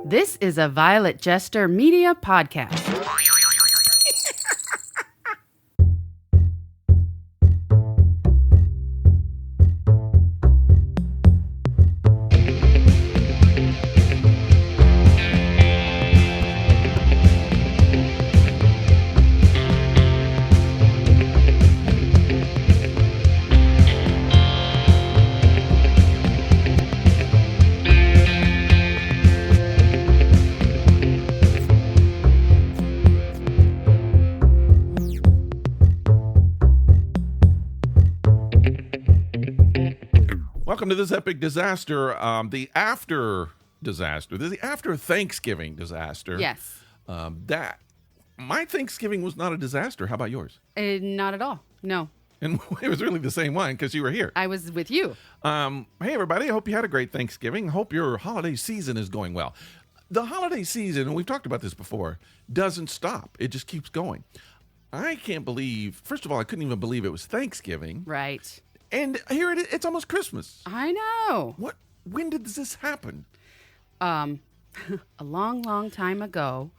This is a Violet Jester Media podcast. Welcome to this epic disaster, the after disaster, the after Thanksgiving disaster. Yes. My Thanksgiving was not a disaster. How about yours? Not at all. No. And it was really the same one because you were here. I was with you. Hey, everybody. I hope you had a great Thanksgiving. Hope your holiday season is going well. The holiday season, and we've talked about this before, doesn't stop. It just keeps going. I can't believe, first of all, I couldn't even believe it was Thanksgiving. Right. And here it is. It's almost Christmas. I know. When did this happen? A long, long time ago.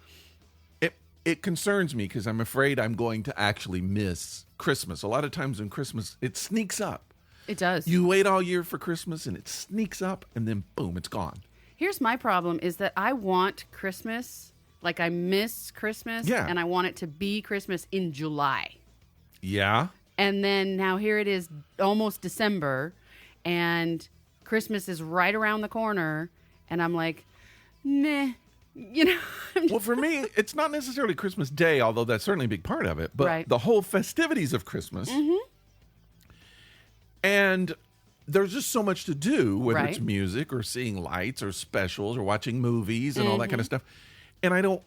It concerns me because I'm afraid I'm going to actually miss Christmas. A lot of times in Christmas, it sneaks up. It does. You wait all year for Christmas and it sneaks up and then boom, it's gone. Here's my problem is that I want Christmas, like I miss Christmas, and I want it to be Christmas in July. Yeah. And then now here it is almost December and Christmas is right around the corner and I'm like, meh, you know. Well, for me, it's not necessarily Christmas Day, although that's certainly a big part of it, but the whole festivities of Christmas. Mm-hmm. And there's just so much to do, whether it's music or seeing lights or specials or watching movies and all that kind of stuff. And I don't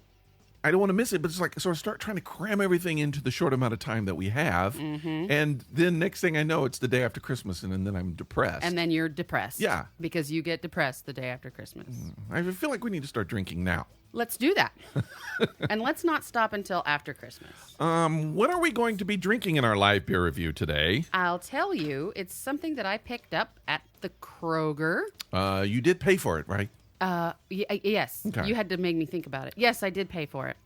want to miss it, but it's like, so I start trying to cram everything into the short amount of time that we have. Mm-hmm. And then next thing I know, it's the day after Christmas, and then I'm depressed. And then you're depressed. Yeah. Because you get depressed the day after Christmas. I feel like we need to start drinking now. Let's do that. And let's not stop until after Christmas. What are we going to be drinking in our live beer review today? I'll tell you, it's something that I picked up at the Kroger. You did pay for it, right? Yes. Okay. You had to make me think about it. Yes, I did pay for it.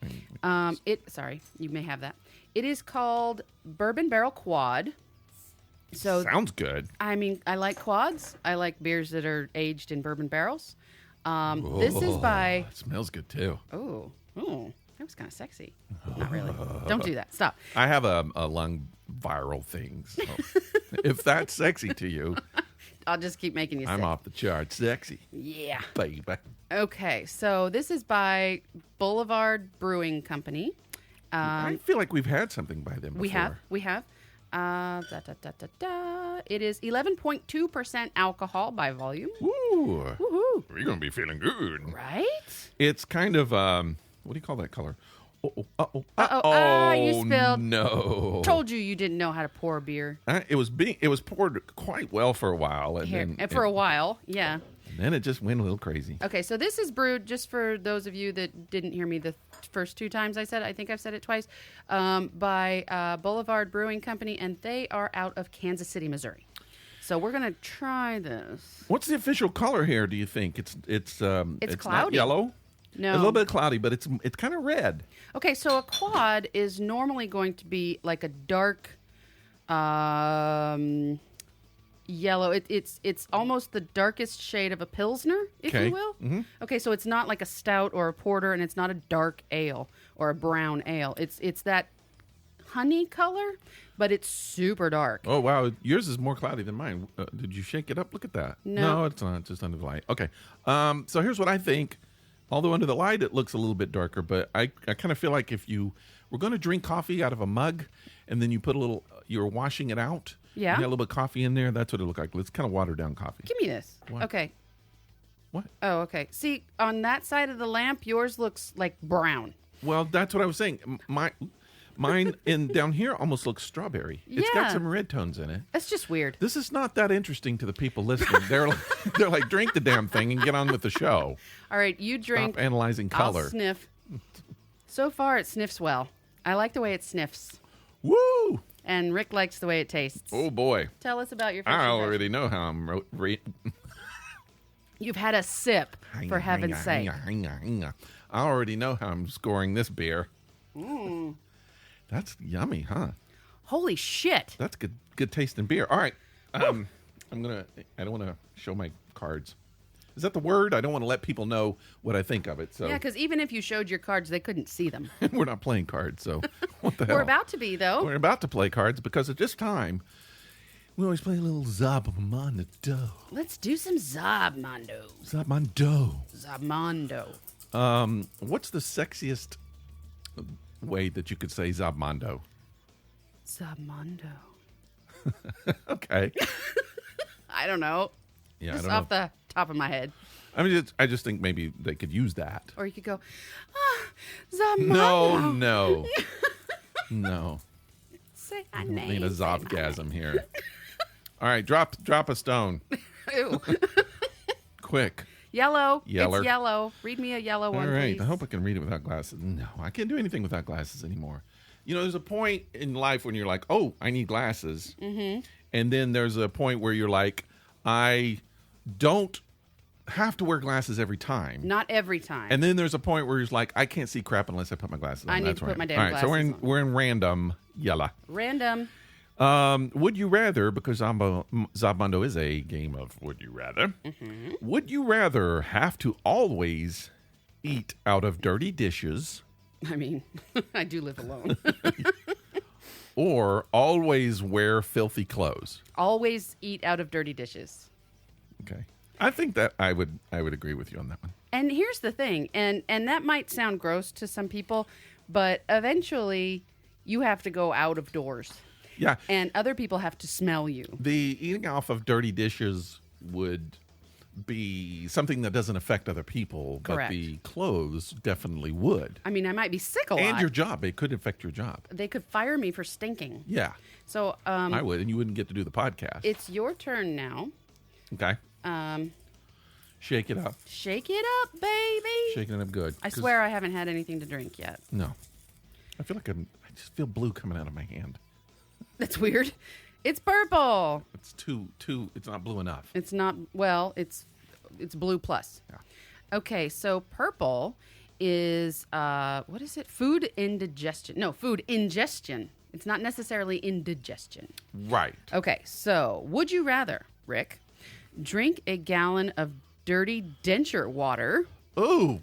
Sorry, you may have that. It is called Bourbon Barrel Quad. So sounds good. I mean, I like quads. I like beers that are aged in bourbon barrels. This is by. It smells good too. Oh, that was kind of sexy. Not really. Don't do that. Stop. I have a lung viral thing. So if that's sexy to you. I'll just keep making you sick. I'm off the charts sexy. Yeah. Baby. Okay, so this is by Boulevard Brewing Company. I feel like we've had something by them before. We have. It is 11.2% alcohol by volume. Ooh. Woohoo. You're going to be feeling good. Right? It's kind of, what do you call that color? You spilled. No. Told you didn't know how to pour beer. It was poured quite well for a while. And for a while, yeah. And then it just went a little crazy. Okay, so this is brewed, just for those of you that didn't hear me the first two times I said it, I think I've said it twice, by Boulevard Brewing Company, and they are out of Kansas City, Missouri. So we're going to try this. What's the official color here, do you think? It's cloudy. Not yellow? No. A little bit cloudy, but it's kind of red. Okay, so a quad is normally going to be like a dark yellow. It's almost the darkest shade of a Pilsner, if you will. Mm-hmm. Okay, so it's not like a stout or a porter, and it's not a dark ale or a brown ale. It's that honey color, but it's super dark. Oh, wow. Yours is more cloudy than mine. Did you shake it up? Look at that. No, it's not. It's just under the light. Okay. So here's what I think. Although under the light it looks a little bit darker, but I kind of feel like if you were going to drink coffee out of a mug and then you put you're washing it out. Yeah. You got a little bit of coffee in there. That's what it looked like. It's kind of watered down coffee. Give me this. What? Okay. What? Oh, okay. See, on that side of the lamp, yours looks like brown. Well, that's what I was saying. Mine down here almost looks strawberry. Yeah. It's got some red tones in it. That's just weird. This is not that interesting to the people listening. They're like, drink the damn thing and get on with the show. All right, you drink. Stop analyzing color. I'll sniff. So far, it sniffs well. I like the way it sniffs. Woo! And Rick likes the way it tastes. Oh, boy. Tell us about your first I impression. already know how I'm You've had a sip, for heaven's sake. I already know how I'm scoring this beer. That's yummy, huh? Holy shit. That's good tasting beer. All right. I don't want to show my cards. Is that the word? I don't want to let people know what I think of it. So yeah, because even if you showed your cards, they couldn't see them. We're not playing cards, so what the hell? We're about to be, though. We're about to play cards because at this time, we always play a little Zabmondo. Let's do some Zabmondo. Zabmondo. What's the sexiest way that you could say Zabmondo? Zabmondo. Okay. I don't know. Yeah, just I don't off the top of my head. I mean, I just think maybe they could use that. Or you could go, Zabmondo. No. Say my We name. need a Zobgasm here. All right, drop a stone. Ew. Quick. Yellow. Yeller. It's yellow. Read me a yellow one, All right, please. I hope I can read it without glasses. No, I can't do anything without glasses anymore. You know, there's a point in life when you're like, oh, I need glasses. Mm-hmm. And then there's a point where you're like, I don't have to wear glasses every time. Not every time. And then there's a point where you're like, I can't see crap unless I put my glasses on. I need That's to right. put my damn All right, glasses so on. we're in random yellow. Random. Would you rather, because Zabmondo is a game of would you rather, would you rather have to always eat out of dirty dishes I mean, I do live alone. or always wear filthy clothes? Always eat out of dirty dishes. Okay. I think that I would agree with you on that one. And here's the thing, and that might sound gross to some people, but eventually you have to go out of doors. Yeah. And other people have to smell you. The eating off of dirty dishes would be something that doesn't affect other people, Correct. but the clothes definitely would. I mean, I might be sick a lot. And your job. It could affect your job. They could fire me for stinking. Yeah. So I would, and you wouldn't get to do the podcast. it's your turn now. Okay. Shake it up. Shake it up, baby. Shaking it up good. I 'Cause- swear I haven't had anything to drink yet. No. I feel like I just feel blue coming out of my hand. That's weird. It's purple. It's too, it's not blue enough. It's not, well, it's blue plus. Yeah. Okay, so purple is, what is it? Food indigestion. No, food ingestion. It's not necessarily indigestion. Right. Okay, so would you rather, Rick, drink a gallon of dirty denture water Oh.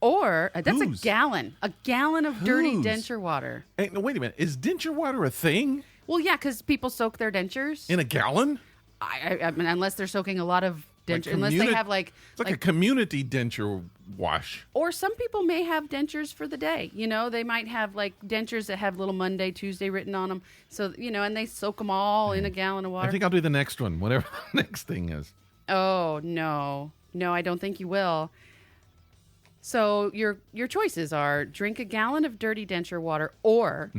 or, that's Whose? a gallon of dirty Whose? denture water. Hey, no, wait a minute. Is denture water a thing? Well, yeah, because people soak their dentures. In a gallon? I mean, unless they're soaking a lot of Like denture, unless they have like It's like a community denture wash. or some people may have dentures for the day. You know, they might have like dentures that have little Monday, Tuesday written on them. So, you know, and they soak them all in a gallon of water. I think I'll do the next one, whatever the next thing is. Oh, no. No, I don't think you will. So your choices are drink a gallon of dirty denture water or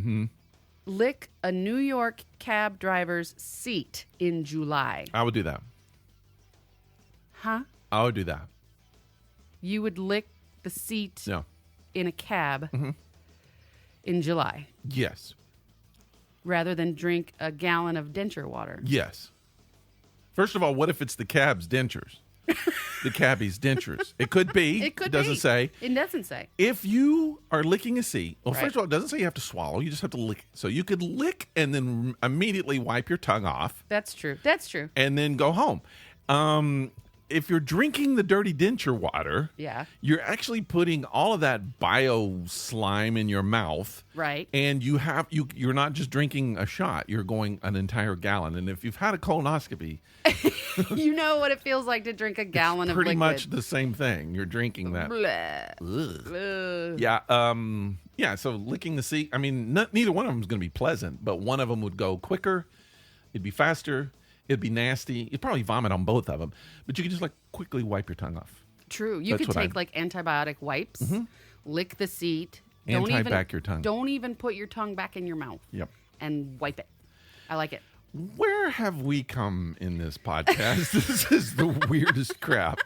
lick a New York cab driver's seat in July. I would do that. Huh? I would do that. You would lick the seat No. in a cab in July Yes. rather than drink a gallon of denture water. Yes. First of all, what if it's the cab's dentures? The cabbie's dentures. It could be. It could doesn't be. say. It doesn't say. If you are licking a seat, well, Right. first of all, it doesn't say you have to swallow. You just have to lick. So you could lick and then immediately wipe your tongue off That's true. That's true. and then go home. If you're drinking the dirty denture water, Yeah. you're actually putting all of that bio slime in your mouth. Right. And you're not just drinking a shot, you're going an entire gallon. And if you've had a colonoscopy, You know what it feels like to drink a gallon of pretty liquid. much the same thing. You're drinking that. Bleh. Ugh. Yeah, so licking the seat, I mean, neither one of them is going to be pleasant, but one of them would go quicker, it'd be faster, it'd be nasty. You'd probably vomit on both of them, but you could just like quickly wipe your tongue off. True. You That's could what take like antibiotic wipes, lick the seat. Anti-back your tongue. Don't even put your tongue back in your mouth. Yep. And wipe it. I like it. Where have we come in this podcast? This is the weirdest crap.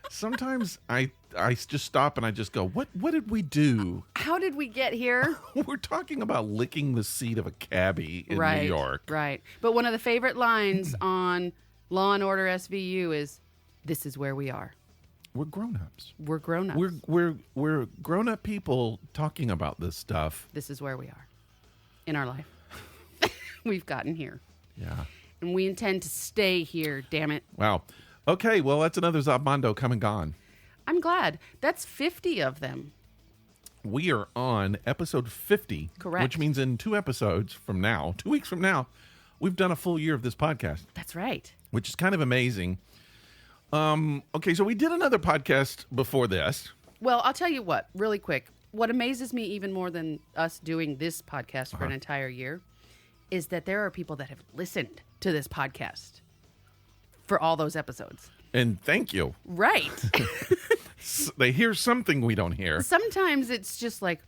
Sometimes I just stop and I just go, what did we do? How did we get here? We're talking about licking the seat of a cabbie in Right. New York. Right. But one of the favorite lines on Law and Order SVU is, "This is where we are." we're grown-ups. We're grown-ups. We're grown-up people talking about this stuff. This is where we are in our life. We've gotten here. Yeah. And we intend to stay here, damn it. Wow. Okay, well, that's another Zabando come and gone. I'm glad. That's 50 of them. We are on episode 50. Correct. Which means in 2 episodes from now, 2 weeks from now, we've done a full year of this podcast. That's right. Which is kind of amazing. Okay, so we did another podcast before this. Well, I'll tell you what, really quick. What amazes me even more than us doing this podcast for an entire year is that there are people that have listened to this podcast for all those episodes. And thank you. Right. They hear something we don't hear. Sometimes it's just like,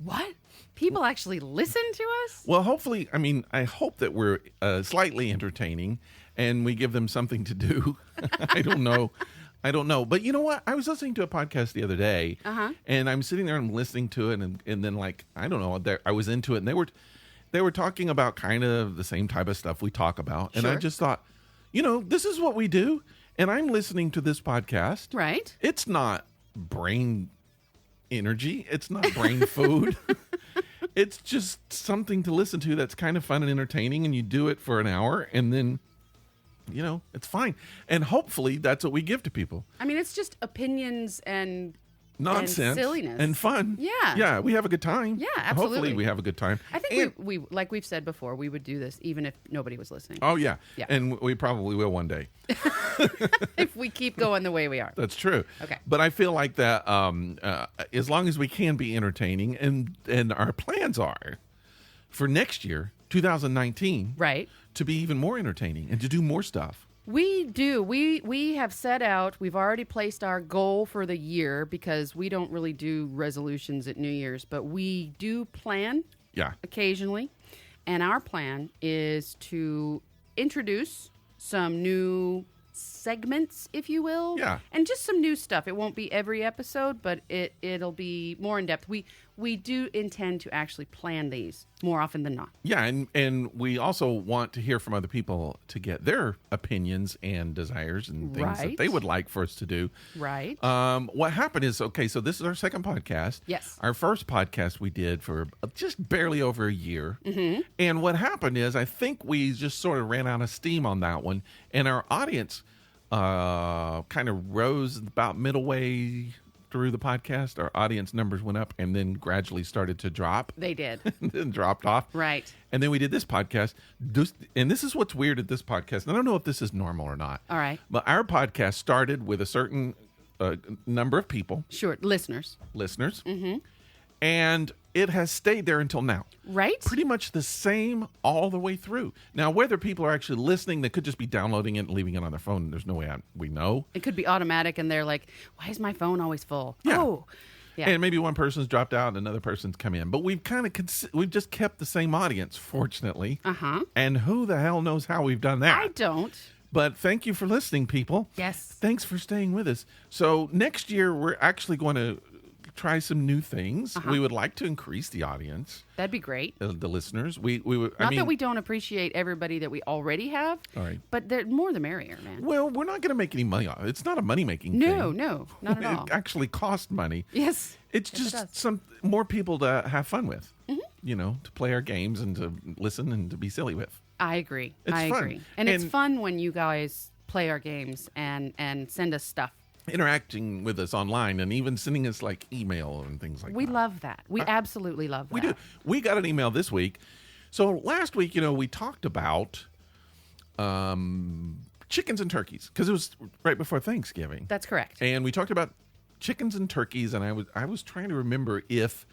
what? People actually listen to us? Well, hopefully, I hope that we're slightly entertaining and we give them something to do. I don't know. But you know what? I was listening to a podcast the other day, and I'm sitting there and I'm listening to it, and then, like, I don't know, I was into it, and they were talking about kind of the same type of stuff we talk about. And I just thought, this is what we do. And I'm listening to this podcast. Right. It's not brain energy. It's not brain food. It's just something to listen to that's kind of fun and entertaining. And you do it for an hour and then, it's fine. And hopefully that's what we give to people. It's just opinions and nonsense and silliness and fun. Yeah, we have a good time. Yeah, absolutely. Hopefully we have a good time. I think we like we've said before, we would do this even if nobody was listening. Oh yeah, and we probably will one day if we keep going the way we are. That's true. Okay, but I feel like that as long as we can be entertaining, and our plans are for next year, 2019, right, to be even more entertaining and to do more stuff. We do. We have set out, we've already placed our goal for the year because we don't really do resolutions at New Year's, but we do plan occasionally. And our plan is to introduce some new segments, if you will. Yeah. And just some new stuff. It won't be every episode, but it'll be more in depth. We do intend to actually plan these more often than not. Yeah, and we also want to hear from other people to get their opinions and desires and things that they would like for us to do. Right. What happened is, okay, so this is our second podcast. Yes. Our first podcast we did for just barely over a year. Mm-hmm. And what happened is I think we just sort of ran out of steam on that one. And our audience kind of rose about middle way through the podcast. Our audience numbers went up and then gradually started to drop. They did. And then dropped off. Right. And then we did this podcast. And this is what's weird at this podcast. And I don't know if this is normal or not. All right. But our podcast started with a certain number of people. Sure. Listeners. Mm-hmm. And it has stayed there until now. Right. Pretty much the same all the way through. Now, whether people are actually listening, they could just be downloading it and leaving it on their phone. There's no way we know. It could be automatic, and they're like, why is my phone always full? Yeah. Oh. Yeah. And maybe one person's dropped out and another person's come in. But we've kind of we've just kept the same audience, fortunately. Uh-huh. And who the hell knows how we've done that? I don't. But thank you for listening, people. Yes. Thanks for staying with us. So next year, we're actually going to try some new things. We would like to increase the audience. That'd be great. The listeners. We would. Not that we don't appreciate everybody that we already have. All right. But the more the merrier, man. Well, we're not going to make any money off it. It's not a money-making thing. No, not at all. It actually costs money. Yes. It's just some more people to have fun with. Mm-hmm. To play our games and to listen and to be silly with. I agree. It's I fun. agree. And it's fun when you guys play our games and send us stuff. Interacting with us online and even sending us like email and things like that. We love that. We absolutely love that. We do. We got an email this week. So last week, we talked about chickens and turkeys because it was right before Thanksgiving. That's correct. And we talked about chickens and turkeys, and I was trying to remember if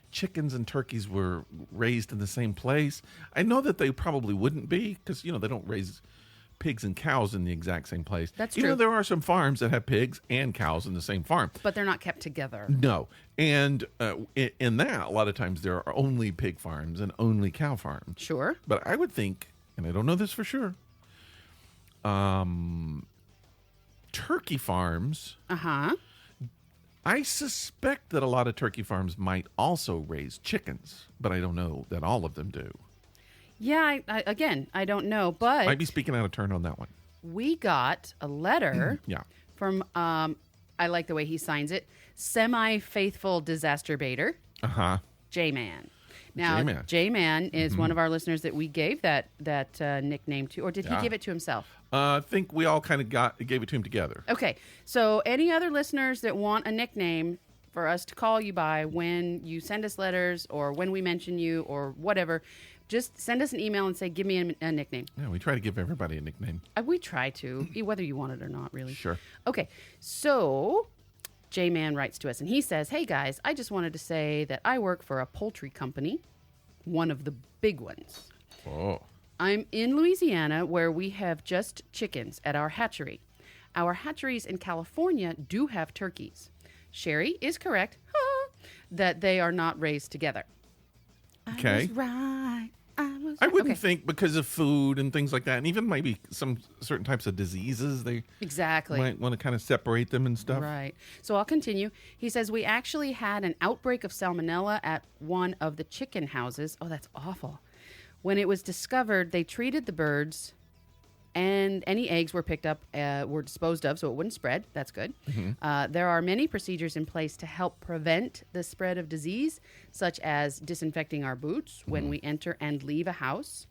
chickens and turkeys were raised in the same place. I know that they probably wouldn't be because they don't raise pigs and cows in the exact same place. That's true. Even though there are some farms that have pigs and cows in the same farm. But they're not kept together. No. And in that, a lot of times there are only pig farms and only cow farms. Sure. But I would think, and I don't know this for sure, turkey farms. Uh-huh. I suspect that a lot of turkey farms might also raise chickens, but I don't know that all of them do. Yeah, I don't know, but might be speaking out of turn on that one. We got a letter Yeah. from, I I like the way he signs it. Semi-faithful disasturbator. J-Man. Now, J-Man is one of our listeners that we gave that nickname to, or did he give it to himself? I think we all kind of gave it to him together. Okay, so any other listeners that want a nickname for us to call you by when you send us letters or when we mention you or whatever, just send us an email and say, give me a nickname. Yeah, we try to give everybody a nickname. We try to, whether you want it or not, really. Sure. Okay, so J-Man writes to us, and he says, hey, guys, I just wanted to say that I work for a poultry company, one of the big ones. Oh. I'm in Louisiana, where we have just chickens at our hatchery. Our hatcheries in California do have turkeys. Sherry is correct that they are not raised together. Okay. I was right. I wouldn't think because of food and things like that, and even maybe some certain types of diseases, they might want to kind of separate them and stuff. Right. So I'll continue. He says, we actually had an outbreak of salmonella at one of the chicken houses. Oh, that's awful. When it was discovered, they treated the birds, and any eggs were picked up, were disposed of so it wouldn't spread. That's good. There are many procedures in place to help prevent the spread of disease, such as disinfecting our boots when we enter and leave a house.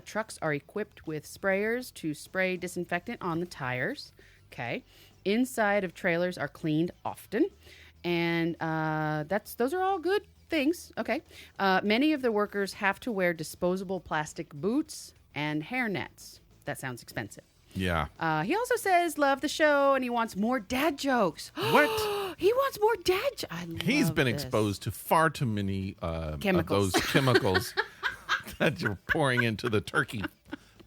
Trucks are equipped with sprayers to spray disinfectant on the tires. Okay. Inside of trailers are cleaned often. And those are all good things. Okay. Many of the workers have to wear disposable plastic boots and hair nets. That sounds expensive. Yeah. He also says, love the show, and he wants more dad jokes. What? He wants more dad jokes. He's been exposed to far too many chemicals. of those chemicals that you're pouring into the turkey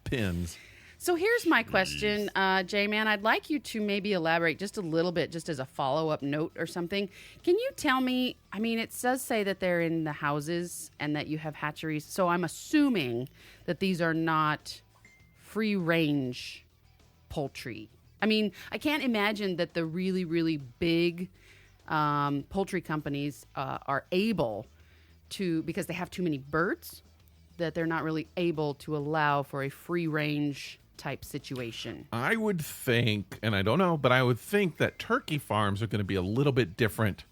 pins. So here's my question, J-Man. I'd like you to maybe elaborate just a little bit, just as a follow-up note or something. Can you tell me, I mean, it does say that they're in the houses and that you have hatcheries, so I'm assuming that these are not free-range poultry. I mean, I can't imagine that the really, really big poultry companies are able to, because they have too many birds, that they're not really able to allow for a free-range type situation. I would think, and I don't know, but I would think that turkey farms are going to be a little bit different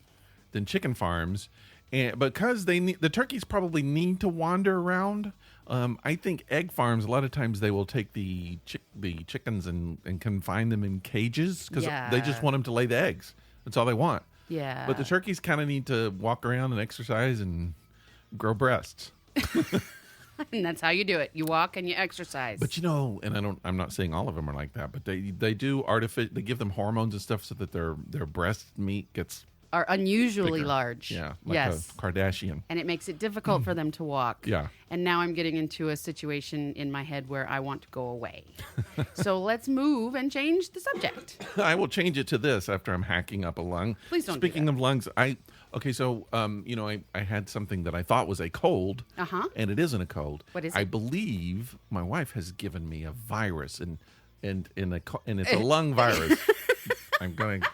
than chicken farms, and because the turkeys probably need to wander around. I think egg farms, a lot of times they will take the chickens and confine them in cages because they just want them to lay the eggs. That's all they want. Yeah. But the turkeys kind of need to walk around and exercise and grow breasts. And that's how you do it. You walk and you exercise. But and I'm not saying all of them are like that, but they do they give them hormones and stuff so that their breast meat are unusually bigger. large. Yeah, like a Kardashian. And it makes it difficult for them to walk. Yeah. And now I'm getting into a situation in my head where I want to go away. So let's move and change the subject. I will change it to this after I'm hacking up a lung. Please don't Speaking do that. of lungs, I had something that I thought was a cold, and it isn't a cold. What is it? I believe my wife has given me a virus, and it's a lung virus. I'm going to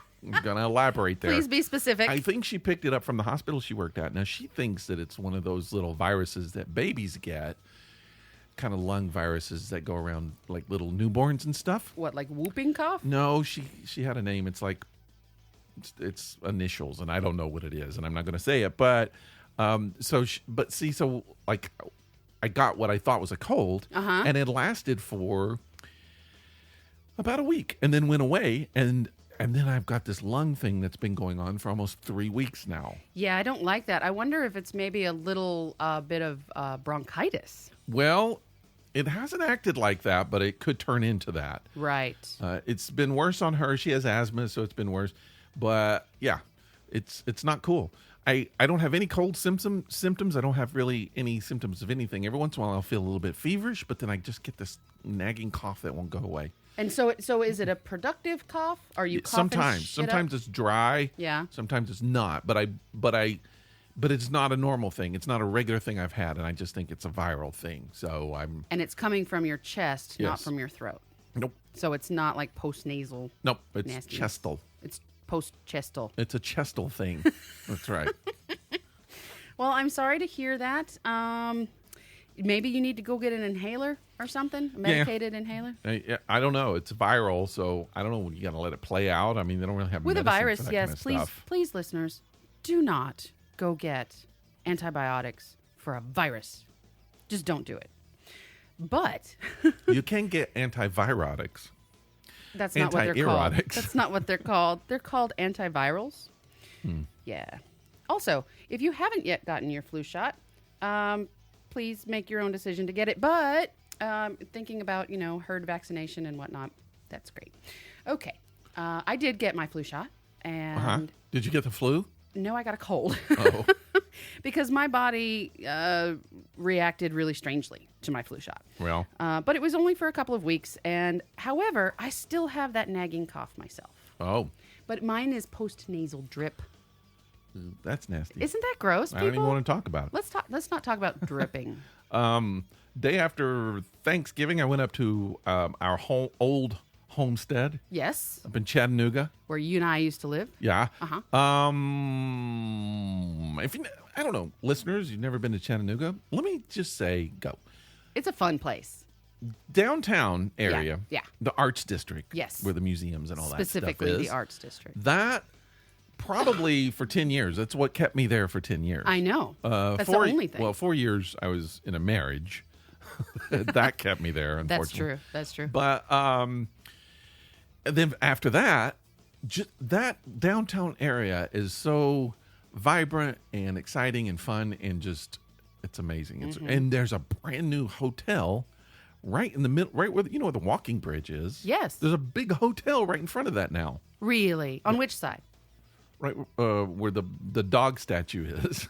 elaborate there. Please be specific. I think she picked it up from the hospital she worked at. Now, she thinks that it's one of those little viruses that babies get, kind of lung viruses that go around like little newborns and stuff. What, like whooping cough? No, she had a name. It's like it's initials, and I don't know what it is, and I'm not going to say it. But I got what I thought was a cold, and it lasted for about a week, and then went away, and then I've got this lung thing that's been going on for almost 3 weeks now. Yeah, I don't like that. I wonder if it's maybe a little bit of bronchitis. Well, it hasn't acted like that, but it could turn into that. Right. It's been worse on her. She has asthma, so it's been worse. But yeah, it's not cool. I don't have any cold symptoms. I don't have really any symptoms of anything. Every once in a while I'll feel a little bit feverish, but then I just get this nagging cough that won't go away. And so is it a productive cough? Are you coughing Sometimes it's dry. Yeah. Sometimes it's not. But it's not a normal thing. It's not a regular thing I've had, and I just think it's a viral thing. So And it's coming from your chest, not from your throat. Nope. So it's not like post-nasal. Nope. It's nastiness. chestal. It's post-chestal. It's a chestal thing. That's right. Well, I'm sorry to hear that. Maybe you need to go get an inhaler or something? A medicated inhaler? I don't know. It's viral, so I don't know. You got to let it play out. I mean, they don't really have with a medicine virus. for that Yes, kind of please, stuff. please, listeners, do not go get antibiotics for a virus. Just don't do it. But You can get antivirotics. that's not what they're called. Antierotics. That's not what they're called. They're called antivirals. Yeah. Also, if you haven't yet gotten your flu shot, please make your own decision to get it. But thinking about, herd vaccination and whatnot, that's great. Okay. I did get my flu shot. And Did you get the flu? no, I got a cold. Oh, because my body reacted really strangely to my flu shot. well, But it was only for a couple of weeks. And however, I still have that nagging cough myself. oh, But mine is post-nasal drip. that's nasty. Isn't that gross, people? I don't even want to talk about it. Let's not talk about dripping. Day after Thanksgiving, I went up to our old homestead Yes, up in Chattanooga. where you and I used to live. Yeah. Uh-huh. If you, I don't know, listeners, you've never been to Chattanooga, let me just say, go. It's a fun place. Downtown area, yeah. the Arts District, Yes. where the museums and all that Specifically stuff is. the Arts District. That probably for 10 years. That's what kept me there for 10 years. I know. That's the only thing. Well, 4 years I was in a marriage. That kept me there, unfortunately. That's true. But and then after that, that downtown area is so vibrant and exciting and fun and just it's amazing. And there's a brand new hotel right in the middle, right where where the walking bridge is. Yes. There's a big hotel right in front of that now. Really? On which side? Right where the dog statue is,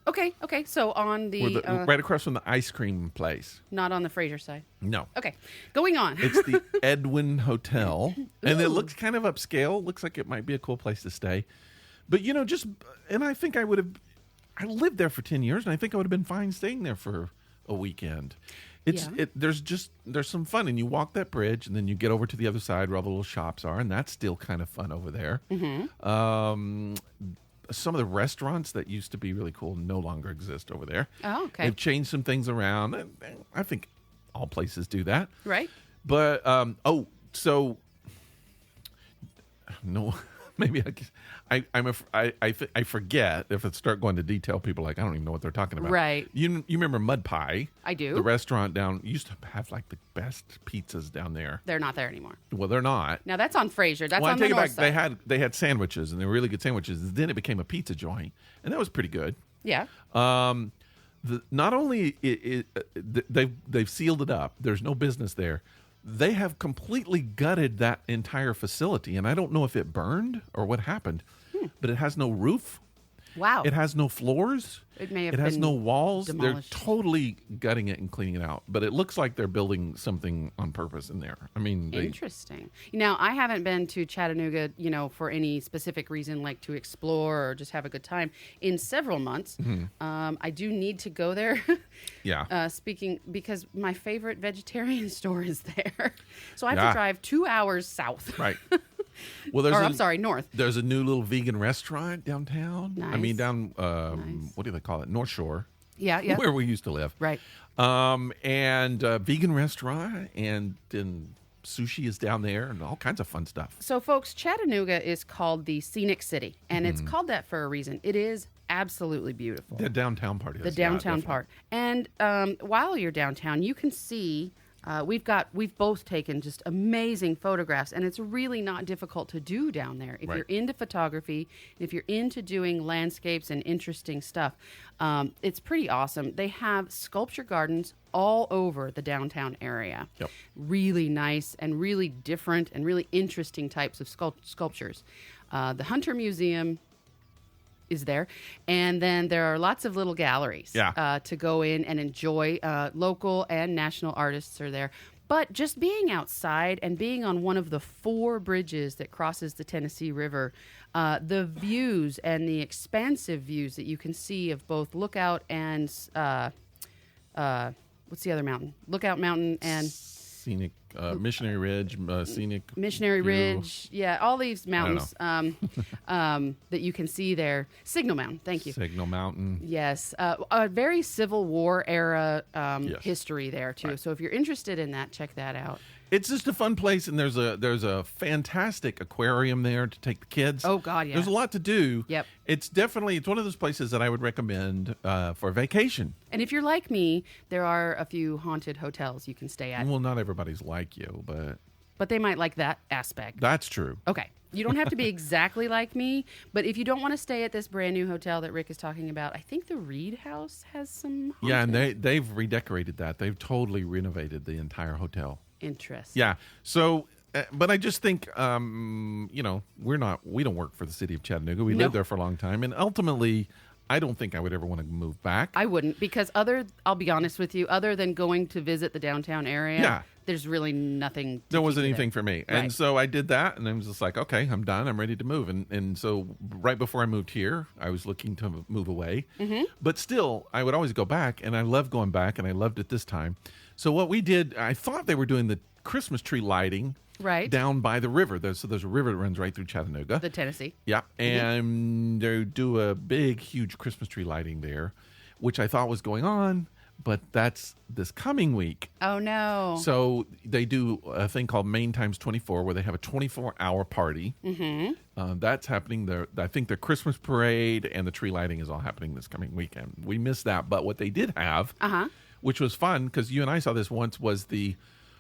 Okay. So on the, right across from the ice cream place. not on the Fraser side. No. Okay. Going on. It's the Edwin Hotel, and it Ooh. looks kind of upscale. Looks like it might be a cool place to stay. But and I think I lived there for 10 years, and I think I would have been fine staying there for a weekend. There's some fun, and you walk that bridge, and then you get over to the other side where all the little shops are, and that's still kind of fun over there. Mm-hmm. Some of the restaurants that used to be really cool no longer exist over there. Oh, okay. They've changed some things around. And I think all places do that. Right. But, so, no, maybe I forget if I start going to detail. People are like, I don't even know what they're talking about. Right. You remember Mud Pie? I do. The restaurant down used to have like the best pizzas down there. They're not there anymore. Well, they're not. Now that's on Fraser. That's Well, I on take the it north back. side. They had sandwiches, and they were really good sandwiches. Then it became a pizza joint, and that was pretty good. Yeah. Not only they've sealed it up. There's no business there. They have completely gutted that entire facility, and I don't know if it burned or what happened, but it has no roof. Wow. It has no floors. It may have It has been no walls. demolished. They're totally gutting it and cleaning it out. But it looks like they're building something on purpose in there. I mean, Interesting. Now, I haven't been to Chattanooga, for any specific reason, like to explore or just have a good time, in several months. I do need to go there. yeah. Because my favorite vegetarian store is there. So I have Yeah. to drive 2 hours south. Right. Well, North. There's a new little vegan restaurant downtown. I mean, Nice. down Nice. what do they call it? North Shore. Yeah. Where we used to live. Right. And vegan restaurant, and then sushi is down there, and all kinds of fun stuff. So, folks, Chattanooga is called the Scenic City, and it's called that for a reason. It is absolutely beautiful. The downtown part is The downtown part. And while you're downtown, you can see we've both taken just amazing photographs, and it's really not difficult to do down there. If Right. you're into photography, if you're into doing landscapes and interesting stuff, it's pretty awesome. They have sculpture gardens all over the downtown area. Yep. Really nice and really different and really interesting types of sculptures. The Hunter Museum is there, and then there are lots of little galleries to go in and enjoy. Local and national artists are there. But just being outside and being on one of the 4 bridges that crosses the Tennessee River, the views and the expansive views that you can see of both Lookout and what's the other mountain? Lookout Mountain and Scenic, Missionary Ridge, Scenic Missionary View. Ridge. Yeah, all these mountains that you can see there. Signal Mountain. Thank you. Signal Mountain. Yes, a very Civil War era Yes. history there too. Right. So if you're interested in that, check that out. It's just a fun place, and there's a fantastic aquarium there to take the kids. Oh, God, yeah. There's a lot to do. Yep. It's one of those places that I would recommend for vacation. And if you're like me, there are a few haunted hotels you can stay at, Well, not everybody's like you, but they might like that aspect. that's true. Okay. You don't have to be exactly like me, but if you don't want to stay at this brand new hotel that Rick is talking about, I think the Reed House has some haunted. Yeah, and they've redecorated that. They've totally renovated the entire hotel. Interesting. Yeah. So, but I just think, we don't work for the city of Chattanooga. We No. lived there for a long time, and ultimately, I don't think I would ever want to move back. I wouldn't, because I'll be honest with you, other than going to visit the downtown area, Yeah. there's really nothing. There wasn't do anything there. for me. Right. And so I did that, and I was just like, okay, I'm done. I'm ready to move. And so right before I moved here, I was looking to move away. Mm-hmm. But still, I would always go back, and I loved going back, and I loved it this time. So what we did, I thought they were doing the Christmas tree lighting Right. down by the river. There's a river that runs right through Chattanooga. The Tennessee. Yeah, and they do a big, huge Christmas tree lighting there, which I thought was going on, but that's this coming week. Oh, no. So they do a thing called Main Times 24, where they have a 24-hour party. Mm-hmm. That's happening there. I think the Christmas parade and the tree lighting is all happening this coming weekend. We missed that, but what they did have, which was fun, because you and I saw this once, was the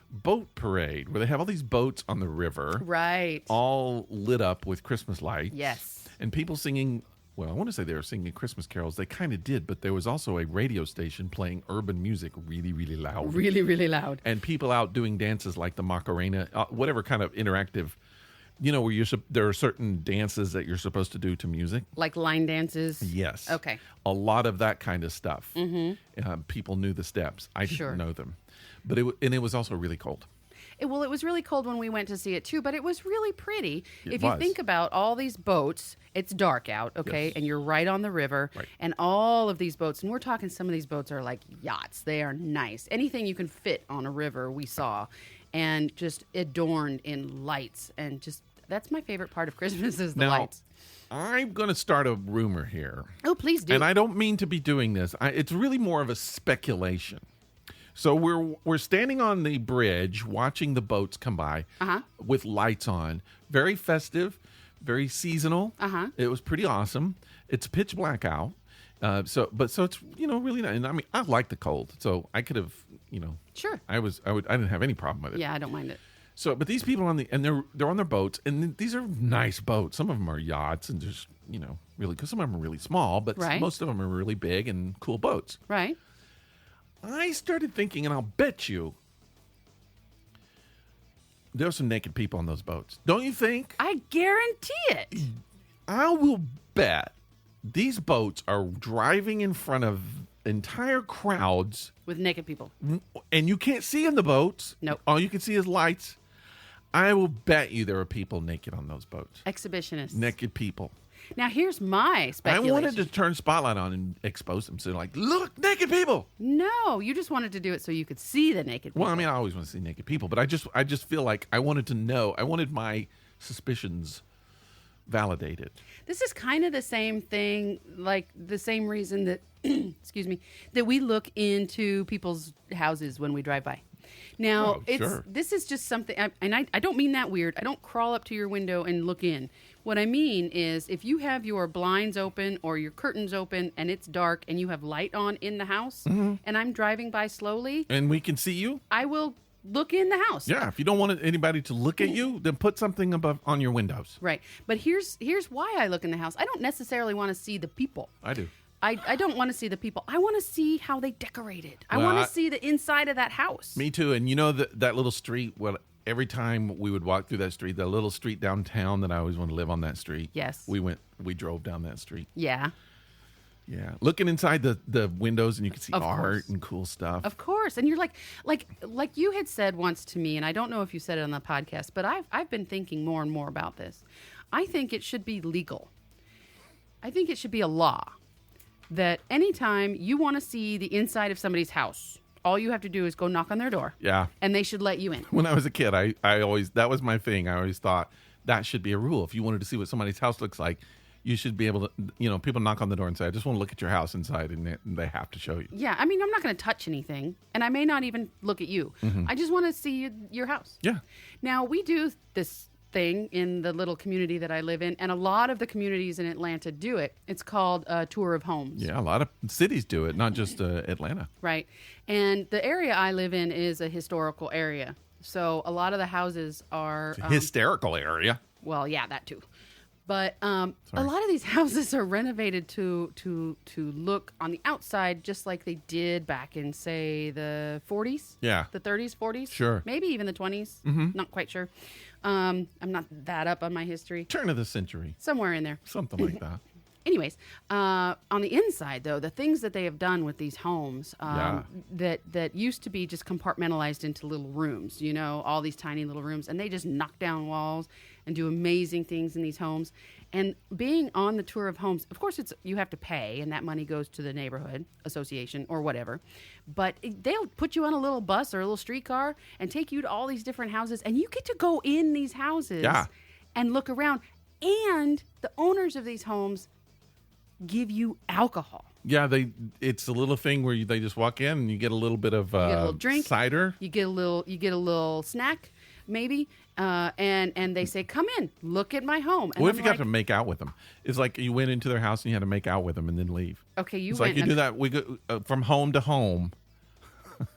boat parade, where they have all these boats on the river, Right. all lit up with Christmas lights. Yes. And people singing, well, I want to say they were singing Christmas carols. They kind of did, but there was also a radio station playing urban music really, really loud. Really, really loud. And people out doing dances like the Macarena, whatever kind of interactive, where there are certain dances that you're supposed to do to music. Like line dances? Yes. Okay. A lot of that kind of stuff. Mm-hmm. People knew the steps. I didn't know them. But it was also really cold. It was really cold when we went to see it too, but it was really pretty. If was. you think about all these boats, it's dark out, okay, Yes. and you're right on the river, Right. and all of these boats, and we're talking some of these boats are like yachts. They are nice. Anything you can fit on a river, we saw, and just adorned in lights, and just that's my favorite part of Christmas is the Now, lights. I'm going to start a rumor here. Oh, please do. And I don't mean to be doing this. It's really more of a speculation. So we're standing on the bridge watching the boats come by with lights on. Very festive, very seasonal. It was pretty awesome. It's pitch black out. So it's really nice. And I mean, I like the cold. So I could have, Sure. I didn't have any problem with it. Yeah, I don't mind it. So, but these people they're on their boats, and these are nice boats. Some of them are yachts, and just really, because some of them are really small, but Right. most of them are really big and cool boats. Right? I started thinking, and I'll bet you there are some naked people on those boats. Don't you think? I guarantee it. I will bet these boats are driving in front of entire crowds, With naked people. and you can't see in the boats. Nope. All you can see is lights. I will bet you there are people naked on those boats. Exhibitionists. Naked people. Now, here's my speculation. I wanted to turn spotlight on and expose them. So, like, look, naked people. No, you just wanted to do it so you could see the naked people. Well, I mean, I always want to see naked people, but I just feel like I wanted to know. I wanted my suspicions validated. This is kind of the same thing, like the same reason that, excuse me, that we look into people's houses when we drive by. Now, Oh, sure. this is just something, and I don't mean that weird. I don't crawl up to your window and look in. What I mean is if you have your blinds open or your curtains open and it's dark and you have light on in the house and I'm driving by slowly, And we can see you? I will look in the house. Yeah. If you don't want anybody to look at you, then put something above on your windows. Right. But here's why I look in the house. I don't necessarily want to see the people. I do. I don't want to see the people. I want to see how they decorated. I Well, want I- to see the inside of that house. Me too. And that little street, well, every time we would walk through that street, the little street downtown that I always wanted to live on that street. Yes. We drove down that street. Yeah. Yeah. Looking inside the windows, and you can see Of art course. and cool stuff. Of course. And you're like you had said once to me, and I don't know if you said it on the podcast, but I've been thinking more and more about this. I think it should be legal. I think it should be a law that anytime you want to see the inside of somebody's house, all you have to do is go knock on their door. Yeah. And they should let you in. When I was a kid, I always, that was my thing. I always thought that should be a rule. If you wanted to see what somebody's house looks like, you should be able to, people knock on the door and say, I just want to look at your house inside, and they have to show you. Yeah, I mean, I'm not going to touch anything, and I may not even look at you. I just want to see your house. Yeah. Now, we do this thing in the little community that I live in, and a lot of the communities in Atlanta do it. It's called a tour of homes. Yeah, a lot of cities do it, not just Atlanta. Right. And the area I live in is a historical area. So a lot of the houses are... hysterical area. Well, yeah, that too. But a lot of these houses are renovated to look on the outside just like they did back in, say, the 40s. Yeah. The 30s, 40s. Sure. Maybe even the 20s. Not quite sure. I'm not that up on my history. Turn of the century. Somewhere in there. Something like that. Anyways, on the inside, though, the things that they have done with these homes that used to be just compartmentalized into little rooms, all these tiny little rooms, and they just knock down walls and do amazing things in these homes. And being on the tour of homes, of course, you have to pay, and that money goes to the neighborhood association or whatever. But they'll put you on a little bus or a little streetcar and take you to all these different houses, and you get to go in these houses and look around. And the owners of these homes give you alcohol. Yeah, it's a little thing where they just walk in and you get a little bit of you get a little drink, cider. You get a little snack, maybe, and they say, "Come in, look at my home." And what if you got to make out with them? It's like you went into their house and you had to make out with them and then leave. Okay, it's like you do that. We go from home to home, and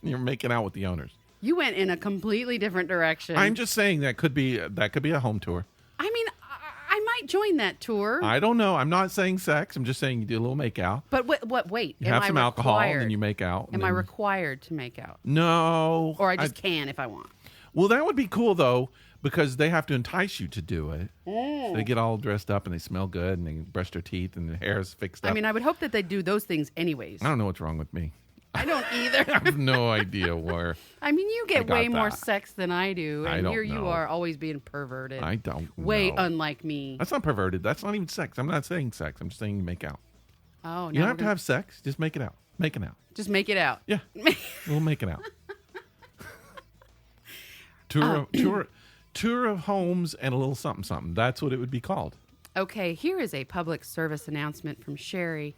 you're making out with the owners. You went in a completely different direction. I'm just saying that could be a home tour. I mean, I might join that tour. I don't know. I'm not saying sex. I'm just saying you do a little make out. But wait. You have some alcohol and then you make out. Am I required to make out? No. Or I just can if I want. Well, that would be cool, though, because they have to entice you to do it. So they get all dressed up and they smell good and they brush their teeth and their hair is fixed up. I mean, I would hope that they do those things anyways. I don't know what's wrong with me. I don't either. I have no idea where. I mean, you get way more sex than I do, and here you are always being perverted. I don't way know. Unlike me. That's not perverted. That's not even sex. I'm not saying sex. I'm just saying make out. Oh, you don't have to have sex. Just make it out. Make it out. Just make it out. Yeah, we'll make it out. Tour of homes and a little something something. That's what it would be called. Okay, here is a public service announcement from Sherry.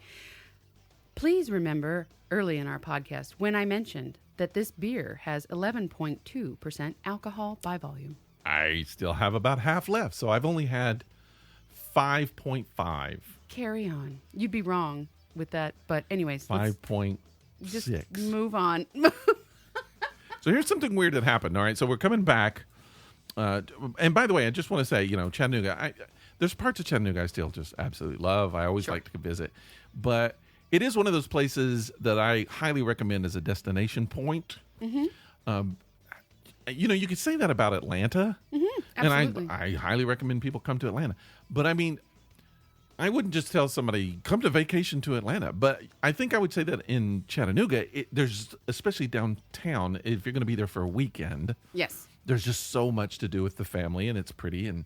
Please remember early in our podcast when I mentioned that this beer has 11.2% alcohol by volume. I still have about half left, so I've only had 5.5. Carry on. You'd be wrong with that, but anyways. 5.6. Just move on. So here's something weird that happened, all right? So we're coming back. And by the way, I just want to say, Chattanooga, there's parts of Chattanooga I still just absolutely love. I always like to visit. But it is one of those places that I highly recommend as a destination point. Mm-hmm. You could say that about Atlanta. Mm-hmm. Absolutely. And I highly recommend people come to Atlanta. But I mean, I wouldn't just tell somebody, come to vacation to Atlanta. But I think I would say that in Chattanooga, there's, especially downtown, if you're going to be there for a weekend. Yes. There's just so much to do with the family, and it's pretty, and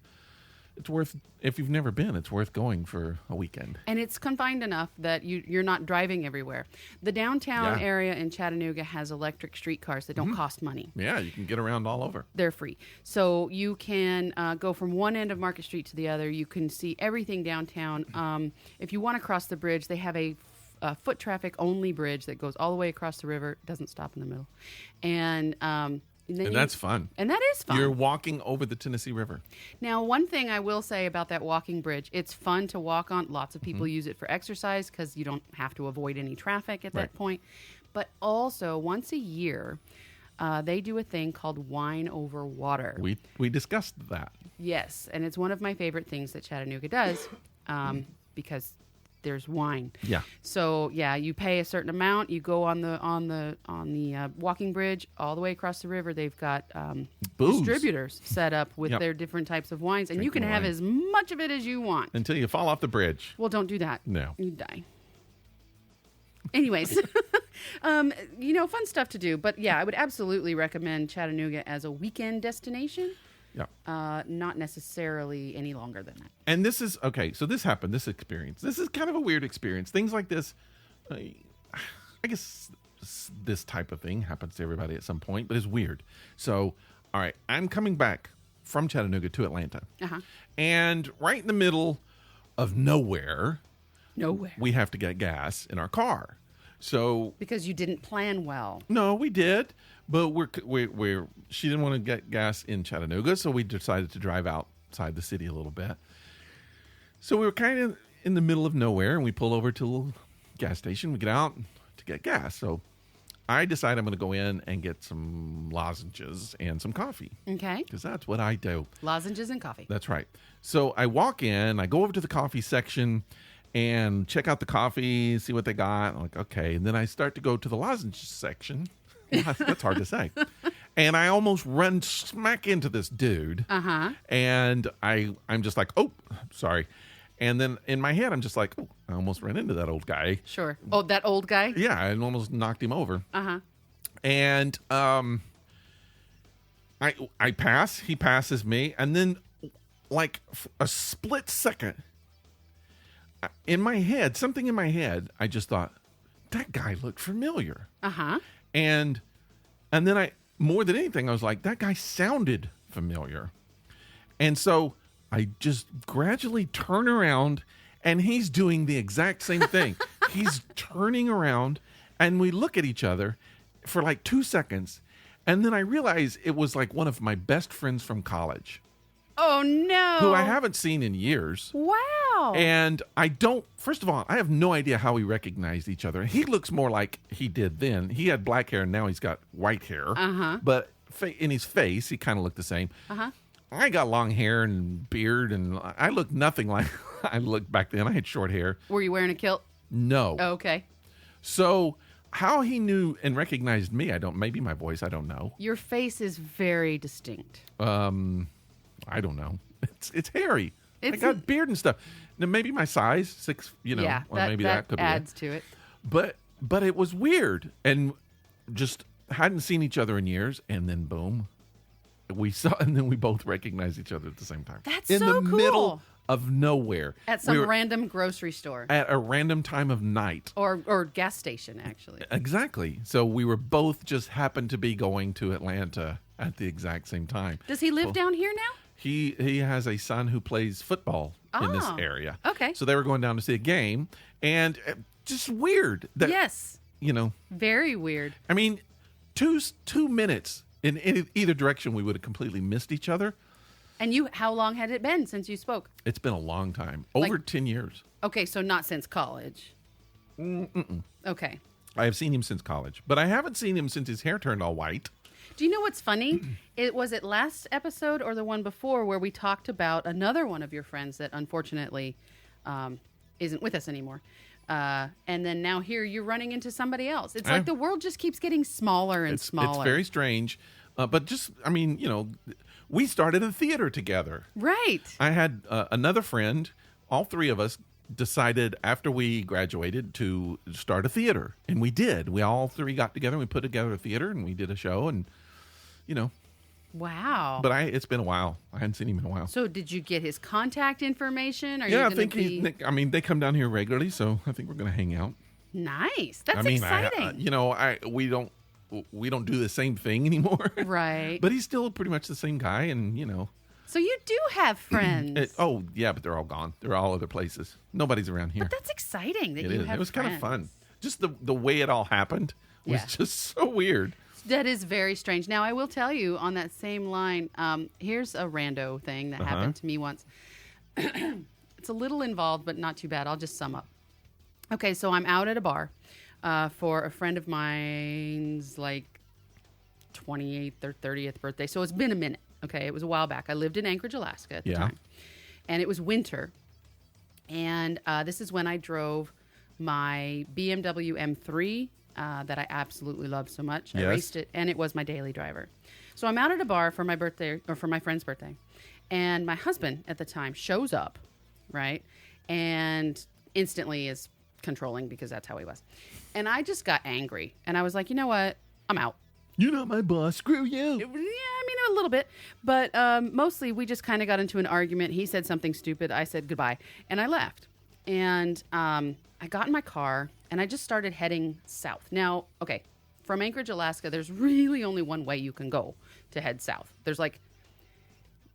it's worth, if you've never been, it's worth going for a weekend. And it's confined enough that you're not driving everywhere. The downtown area in Chattanooga has electric streetcars that don't cost money. Yeah, you can get around all over. They're free. So you can go from one end of Market Street to the other. You can see everything downtown. If you want to cross the bridge, they have a foot traffic only bridge that goes all the way across the river. It doesn't stop in the middle. And that's fun. And that is fun. You're walking over the Tennessee River. Now, one thing I will say about that walking bridge, it's fun to walk on. Lots of people use it for exercise because you don't have to avoid any traffic at that point. But also, once a year, they do a thing called Wine Over Water. We discussed that. Yes, and it's one of my favorite things that Chattanooga does because there's wine. Yeah. So you pay a certain amount. You go on the walking bridge all the way across the river. They've got distributors set up with their different types of wines, and you can have as much of it as you want until you fall off the bridge. Well, don't do that. No, you die. Anyways, fun stuff to do. But I would absolutely recommend Chattanooga as a weekend destination. Yeah. Not necessarily any longer than that. And this is, okay, so this happened, this experience. This is kind of a weird experience. Things like this, I guess this type of thing happens to everybody at some point, but it's weird. So, all right, I'm coming back from Chattanooga to Atlanta. And right in the middle of nowhere, we have to get gas in our car. So because you didn't plan well. No, we did, but she didn't want to get gas in Chattanooga, so we decided to drive outside the city a little bit. So we were kind of in the middle of nowhere, and we pull over to a little gas station. We get out to get gas. So I decide I'm going to go in and get some lozenges and some coffee. Okay. Because that's what I do. Lozenges and coffee. That's right. So I walk in, I go over to the coffee section and check out the coffee, see what they got. I'm like, okay. And then I start to go to the lozenges section. That's hard to say. And I almost run smack into this dude. And I'm just like, oh, sorry. And then in my head, I'm just like, oh, I almost ran into that old guy. Sure. Oh, that old guy? Yeah, I almost knocked him over. And I pass. He passes me. And then, like, a split second, in my head, something in my head, I just thought, that guy looked familiar. And then more than anything, I was like, that guy sounded familiar. And so I just gradually turn around, and he's doing the exact same thing. He's turning around, and we look at each other for like 2 seconds. And then I realize it was like one of my best friends from college. Oh, no. Who I haven't seen in years. Wow. And first of all, I have no idea how we recognized each other. He looks more like he did then. He had black hair, and now he's got white hair. But in his face, he kind of looked the same. I got long hair and beard, and I looked nothing like I looked back then. I had short hair. Were you wearing a kilt? No. Oh, okay. So how he knew and recognized me, maybe my voice, I don't know. Your face is very distinct. I don't know. It's hairy. I got beard and stuff. Now, maybe my size, 6, yeah, or maybe that could adds be to it. But it was weird, and just hadn't seen each other in years, and then boom. And then we both recognized each other at the same time. That's in so the cool. middle of nowhere. At some random grocery store. At a random time of night. Or gas station, actually. Exactly. So we were both just happened to be going to Atlanta at the exact same time. Does he live down here now? He has a son who plays football in this area. Okay. So they were going down to see a game, and just weird. That, yes. Very weird. I mean, 2 minutes in either direction, we would have completely missed each other. And how long had it been since you spoke? It's been a long time. Over 10 years. Okay, so not since college. Okay. I have seen him since college, but I haven't seen him since his hair turned all white. Do you know what's funny? Was it last episode or the one before where we talked about another one of your friends that unfortunately isn't with us anymore? And then now here you're running into somebody else. It's like the world just keeps getting smaller and smaller. It's very strange. But just, we started a theater together. Right. I had another friend. All 3 of us decided after we graduated to start a theater. And we did. We all 3 got together and we put together a theater and we did a show and, Wow. But it's been a while. I hadn't seen him in a while. So did you get his contact information? I think they come down here regularly, so I think we're going to hang out. Nice. That's exciting. We don't do the same thing anymore. Right. But he's still pretty much the same guy, and So you do have friends. Yeah, but they're all gone. They're all other places. Nobody's around here. But that's exciting that you have friends. It was kind of fun. Just the way it all happened was just so weird. That is very strange. Now, I will tell you on that same line, here's a rando thing that happened to me once. It's a little involved, but not too bad. I'll just sum up. Okay, so I'm out at a bar for a friend of mine's, 28th or 30th birthday. So it's been a minute. Okay, it was a while back. I lived in Anchorage, Alaska at the time. And it was winter. And this is when I drove my BMW M3 that I absolutely love so much. I raced it, and it was my daily driver. So I'm out at a bar for my birthday, or for my friend's birthday, and my husband at the time shows up, right, and instantly is controlling because that's how he was. And I just got angry, and I was like, you know what? I'm out. You're not my boss. Screw you. Yeah, a little bit. But mostly we just kind of got into an argument. He said something stupid. I said goodbye, and I left. And I got in my car, and I just started heading south. Now, okay, from Anchorage, Alaska, there's really only one way you can go to head south. There's like,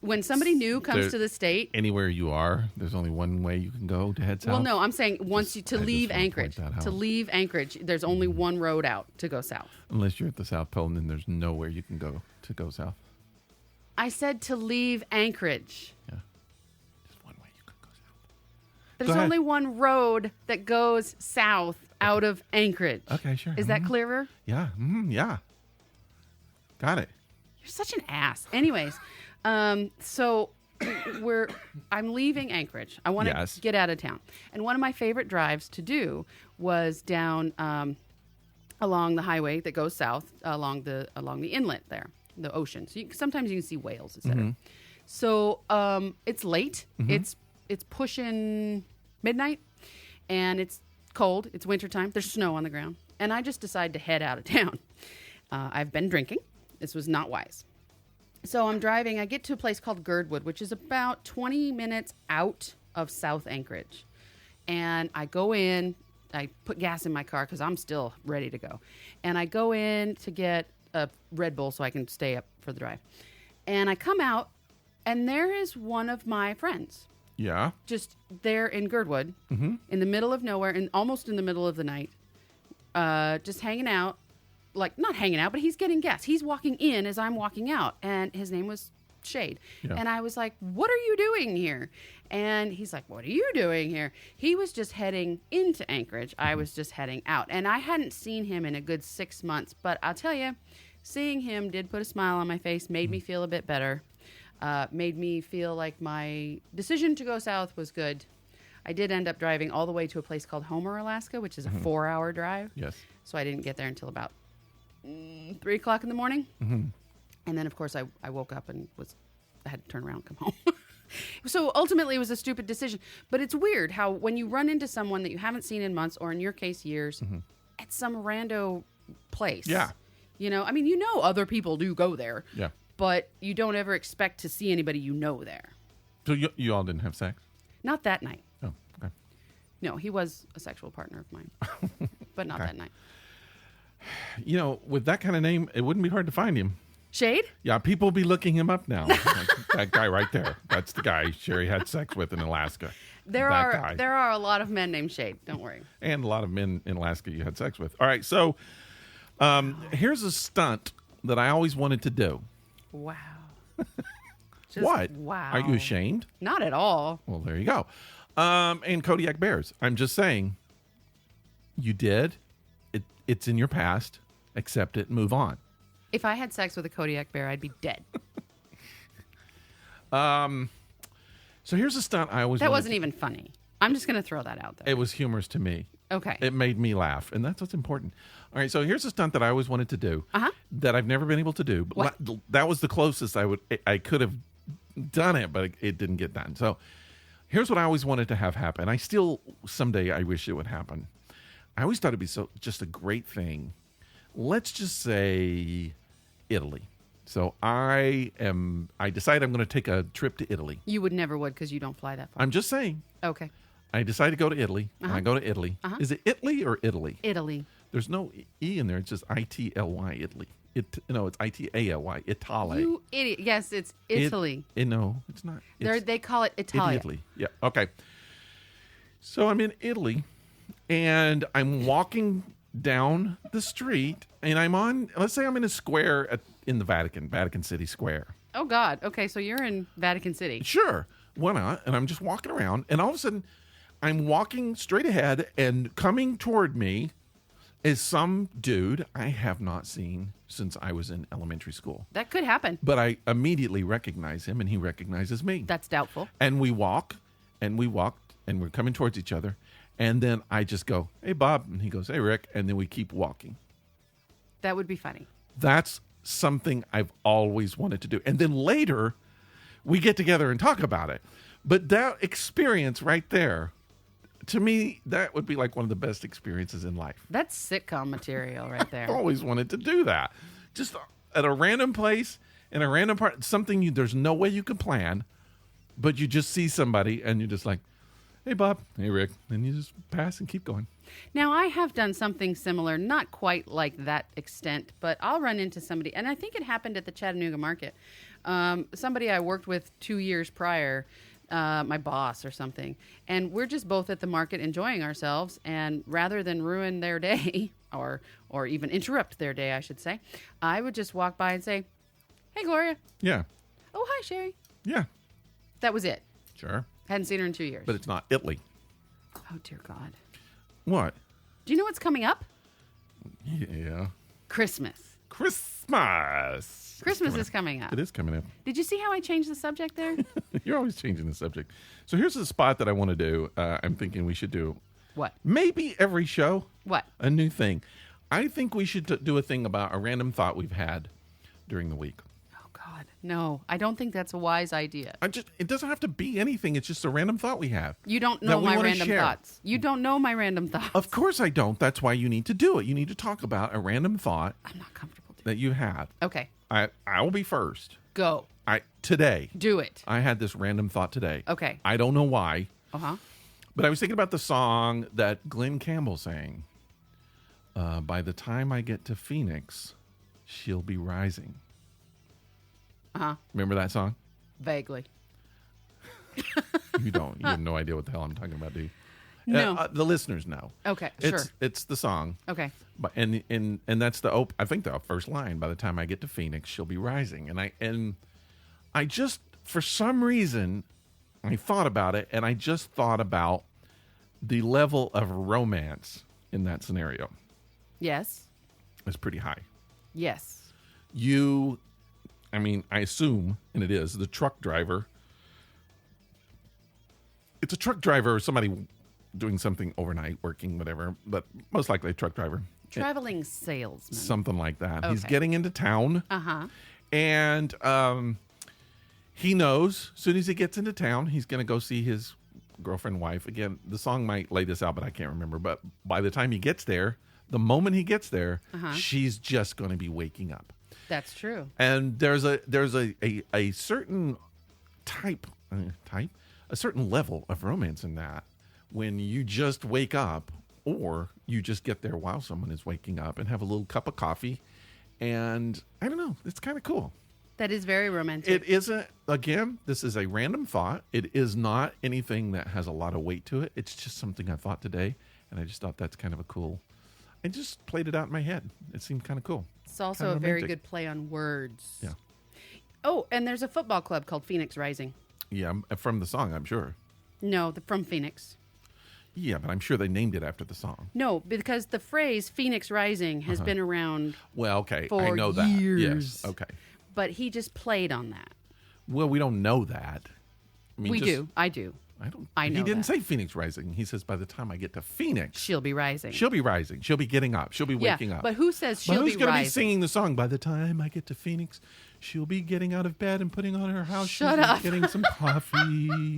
when somebody new comes to the state, anywhere you are, there's only one way you can go to head south. Well, no, I'm saying to leave Anchorage, there's only one road out to go south. Unless you're at the South Pole, and then there's nowhere you can go to go south. I said to leave Anchorage. Yeah, there's one way you can go south. There's only one road that goes south out of Anchorage. Okay, sure. Is that clearer? Yeah, yeah. Got it. You're such an ass. Anyways. So I'm leaving Anchorage. I want to get out of town. And one of my favorite drives to do was down along the highway that goes south along the inlet there, the ocean. So sometimes you can see whales, etc. Mm-hmm. So it's late. Mm-hmm. It's pushing midnight, and it's cold. It's wintertime. There's snow on the ground, and I just decide to head out of town. I've been drinking. This was not wise. So I'm driving. I get to a place called Girdwood, which is about 20 minutes out of South Anchorage. And I go in. I put gas in my car because I'm still ready to go. And I go in to get a Red Bull so I can stay up for the drive. And I come out, and there is one of my friends. Yeah. Just there in Girdwood, mm-hmm. in the middle of nowhere, and almost in the middle of the night, just hanging out. Like, not hanging out, but he's getting gas. He's walking in as I'm walking out, and his name was Shade. Yeah. And I was like, what are you doing here? And he's like, what are you doing here? He was just heading into Anchorage. Mm-hmm. I was just heading out. And I hadn't seen him in a good 6 months, but I'll tell you, seeing him did put a smile on my face, made me feel a bit better, made me feel like my decision to go south was good. I did end up driving all the way to a place called Homer, Alaska, which is a 4-hour drive. Yes. So I didn't get there until about 3 o'clock in the morning. Mm-hmm. And then, of course, I woke up and I had to turn around and come home. So ultimately, it was a stupid decision. But it's weird how when you run into someone that you haven't seen in months, or in your case, years, mm-hmm. at some rando place. Yeah. You know, I mean, other people do go there. Yeah. But you don't ever expect to see anybody there. So you all didn't have sex? Not that night. Oh, okay. No, he was a sexual partner of mine. But not that night. With that kind of name, it wouldn't be hard to find him. Shade? Yeah, people will be looking him up now. Like, that guy right there. That's the guy Sherry had sex with in Alaska. There are a lot of men named Shade. Don't worry. And a lot of men in Alaska you had sex with. All right, so here's a stunt that I always wanted to do. Wow. What? Wow. Are you ashamed? Not at all. Well, there you go. And Kodiak Bears. I'm just saying, you did. It's in your past. Accept it and move on. If I had sex with a Kodiak bear, I'd be dead. So here's a stunt I always That wasn't even funny. I'm just going to throw that out there. It was humorous to me. Okay. It made me laugh, and that's what's important. All right, so here's a stunt that I always wanted to do that I've never been able to do. What? That was the closest I could have done it, but it didn't get done. So here's what I always wanted to have happen. Someday I wish it would happen. I always thought it'd be just a great thing. Let's just say Italy. So I decide I'm going to take a trip to Italy. You would never because you don't fly that far. I'm just saying. Okay. I decide to go to Italy. And I go to Italy. Is it Italy or Italy? Italy. There's no E in there. It's just I-T-L-Y, Italy. It's I-T-A-L-Y, Italy. You idiot. Yes, it's Italy. No, it's not. They call it Italia. Italy. Yeah, okay. So I'm in Italy, and I'm walking down the street, and let's say I'm in a square in the Vatican City Square. Oh, God. Okay, so you're in Vatican City. Sure. Why not? And I'm just walking around, and all of a sudden, I'm walking straight ahead, and coming toward me is some dude I have not seen since I was in elementary school. That could happen. But I immediately recognize him, and he recognizes me. That's doubtful. And we walk, and we're coming towards each other. And then I just go, hey, Bob. And he goes, hey, Rick. And then we keep walking. That would be funny. That's something I've always wanted to do. And then later, we get together and talk about it. But that experience right there, to me, that would be like one of the best experiences in life. That's sitcom material right there. I've always wanted to do that. Just at a random place, in a random part, there's no way you can plan, but you just see somebody and you're just like, Hey, Bob. Hey, Rick. And you just pass and keep going. Now, I have done something similar, not quite like that extent, but I'll run into somebody, and I think it happened at the Chattanooga market. Somebody I worked with 2 years prior, my boss or something, and we're just both at the market enjoying ourselves, and rather than ruin their day, or even interrupt their day, I should say, I would just walk by and say, "Hey, Gloria." Yeah. "Oh, hi, Sherry." Yeah. That was it. Sure. Hadn't seen her in 2 years. But it's not Italy. Oh, dear God. What? Do you know what's coming up? Yeah. Christmas. Christmas. Christmas is coming up. It is coming up. Did you see how I changed the subject there? You're always changing the subject. So here's a spot that I want to do. I'm thinking we should do. What? Maybe every show. What? A new thing. I think we should do a thing about a random thought we've had during the week. Oh, God. No, I don't think that's a wise idea. It doesn't have to be anything. It's just a random thought we have. You don't know my random thoughts. You don't know my random thoughts. Of course I don't. That's why you need to do it. You need to talk about a random thought I'm not comfortable doing that you have. Okay. I will be first. Go. Today. Do it. I had this random thought today. Okay. I don't know why. Uh-huh. But I was thinking about the song that Glenn Campbell sang. By the time I get to Phoenix, she'll be rising. Uh-huh. Remember that song? Vaguely. You don't. You have no idea what the hell I'm talking about, do you? No. The listeners know. Okay, sure. It's the song. Okay. But and that's I think the first line. By the time I get to Phoenix, she'll be rising. And I just, for some reason, I thought about it, and I just thought about the level of romance in that scenario. Yes. It's pretty high. Yes. I assume, and it is, the truck driver. It's a truck driver or somebody doing something overnight, working, whatever, but most likely a truck driver. Traveling salesman. Something like that. Okay. He's getting into town. Uh-huh. And he knows as soon as he gets into town, he's going to go see his girlfriend, wife. Again, the song might lay this out, but I can't remember. But by the time he gets there, the moment he gets there, she's just going to be waking up. That's true. And there's a certain a certain level of romance in that when you just wake up or you just get there while someone is waking up and have a little cup of coffee. And I don't know, it's kind of cool. That is very romantic. It isn't, again, this is a random thought. It is not anything that has a lot of weight to it. It's just something I thought today. And I just thought that's kind of a cool. I just played it out in my head. It seemed kind of cool. It's also a very good play on words. Yeah. Oh, and there's a football club called Phoenix Rising. Yeah, from the song, I'm sure. No, from Phoenix. Yeah, but I'm sure they named it after the song. No, because the phrase Phoenix Rising has been around Well, okay, for I know that. years. Yes, okay. But he just played on that. Well, we don't know that. I mean, we do. I do. I know. He didn't that. say Phoenix Rising. He says by the time I get to Phoenix, She'll be rising. she'll be rising. She'll be getting up. She'll be waking up. But who says she'll But who's be going to rising? be singing the song? By the time I get to Phoenix, she'll be getting out of bed and putting on her house Shut shoes up. and getting some coffee.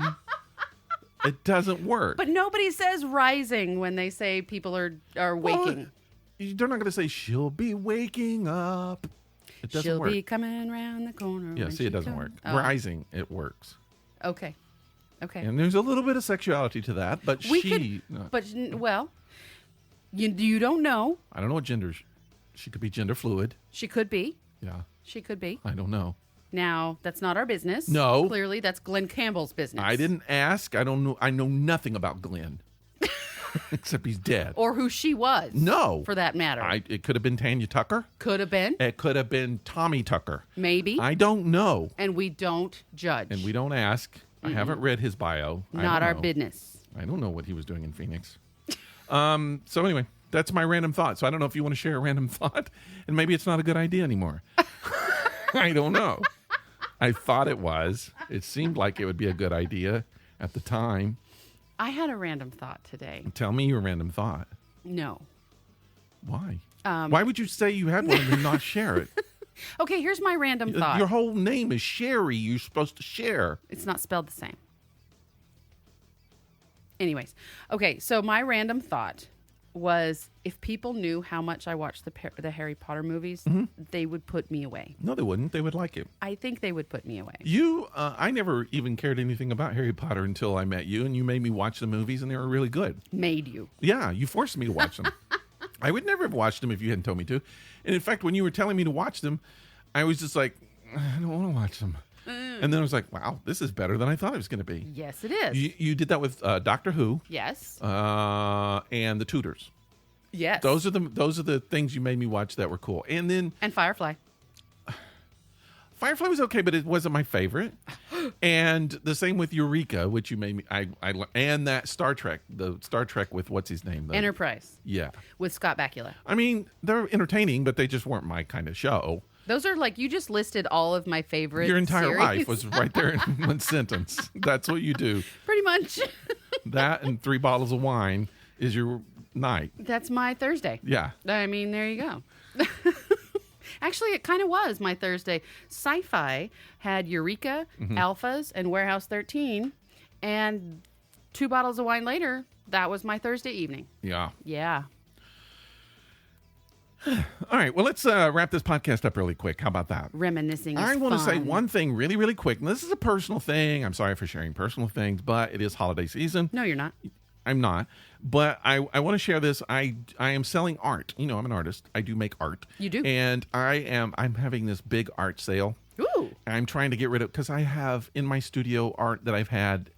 It doesn't work. But nobody says rising when they say people are waking. They're not going to say she'll be waking up. It doesn't She'll work. be coming around the corner. Yeah, when see, she it doesn't comes. work. Oh. Rising, it works. Okay. And there's a little bit of sexuality to that, but you don't know. I don't know what gender. She could be gender fluid. She could be. Yeah. She could be. I don't know. Now, that's not our business. No. Clearly, that's Glenn Campbell's business. I didn't ask. I don't know. I know nothing about Glenn. Except he's dead. Or who she was. No. For that matter. It could have been Tanya Tucker. Could have been. It could have been Tommy Tucker. Maybe. I don't know. And we don't judge. And we don't ask. I haven't read his bio. Not our business. I don't know what he was doing in Phoenix. So anyway, that's my random thought. So I don't know if you want to share a random thought, and maybe it's not a good idea anymore. I don't know. I thought it was. It seemed like it would be a good idea at the time. I had a random thought today. Tell me your random thought. No. Why? Why would you say you had one and then not share it? Okay, here's my random thought. Your whole name is Sherry. You're supposed to share. It's not spelled the same. Anyways, okay, so my random thought was if people knew how much I watched the Harry Potter movies, they would put me away. No, they wouldn't. They would like it. I think they would put me away. I never even cared anything about Harry Potter until I met you, and you made me watch the movies, and they were really good. Made you. Yeah, you forced me to watch them. I would never have watched them if you hadn't told me to. And in fact, when you were telling me to watch them, I was just like, I don't want to watch them. And then I was like, wow, this is better than I thought it was going to be. Yes, it is. You did that with Doctor Who. Yes. And the Tudors. Yes. Those are the things you made me watch that were cool. And Firefly. Firefly was okay, but it wasn't my favorite. And the same with Eureka, which you made me. And that Star Trek, the Star Trek with what's his name? Enterprise. Yeah. With Scott Bakula. I mean, they're entertaining, but they just weren't my kind of show. Those are like, you just listed all of my favorite Your entire series. life was right there in one sentence. That's what you do. Pretty much. That and 3 bottles of wine is your night. That's my Thursday. Yeah. I mean, there you go. Actually, it kind of was my Thursday. Sci-Fi had Eureka, Alphas, and Warehouse 13. And 2 bottles of wine later, that was my Thursday evening. Yeah. Yeah. All right. Well, let's wrap this podcast up really quick. How about that? Reminiscing is I want to say fun. one thing really, really quick. And this is a personal thing. I'm sorry for sharing personal things, but it is holiday season. No, you're not. I'm not. But I want to share this. I am selling art. You know, I'm an artist. I do make art. You do? And I'm having this big art sale. Ooh. I'm trying to get rid of, because I have in my studio art that I've had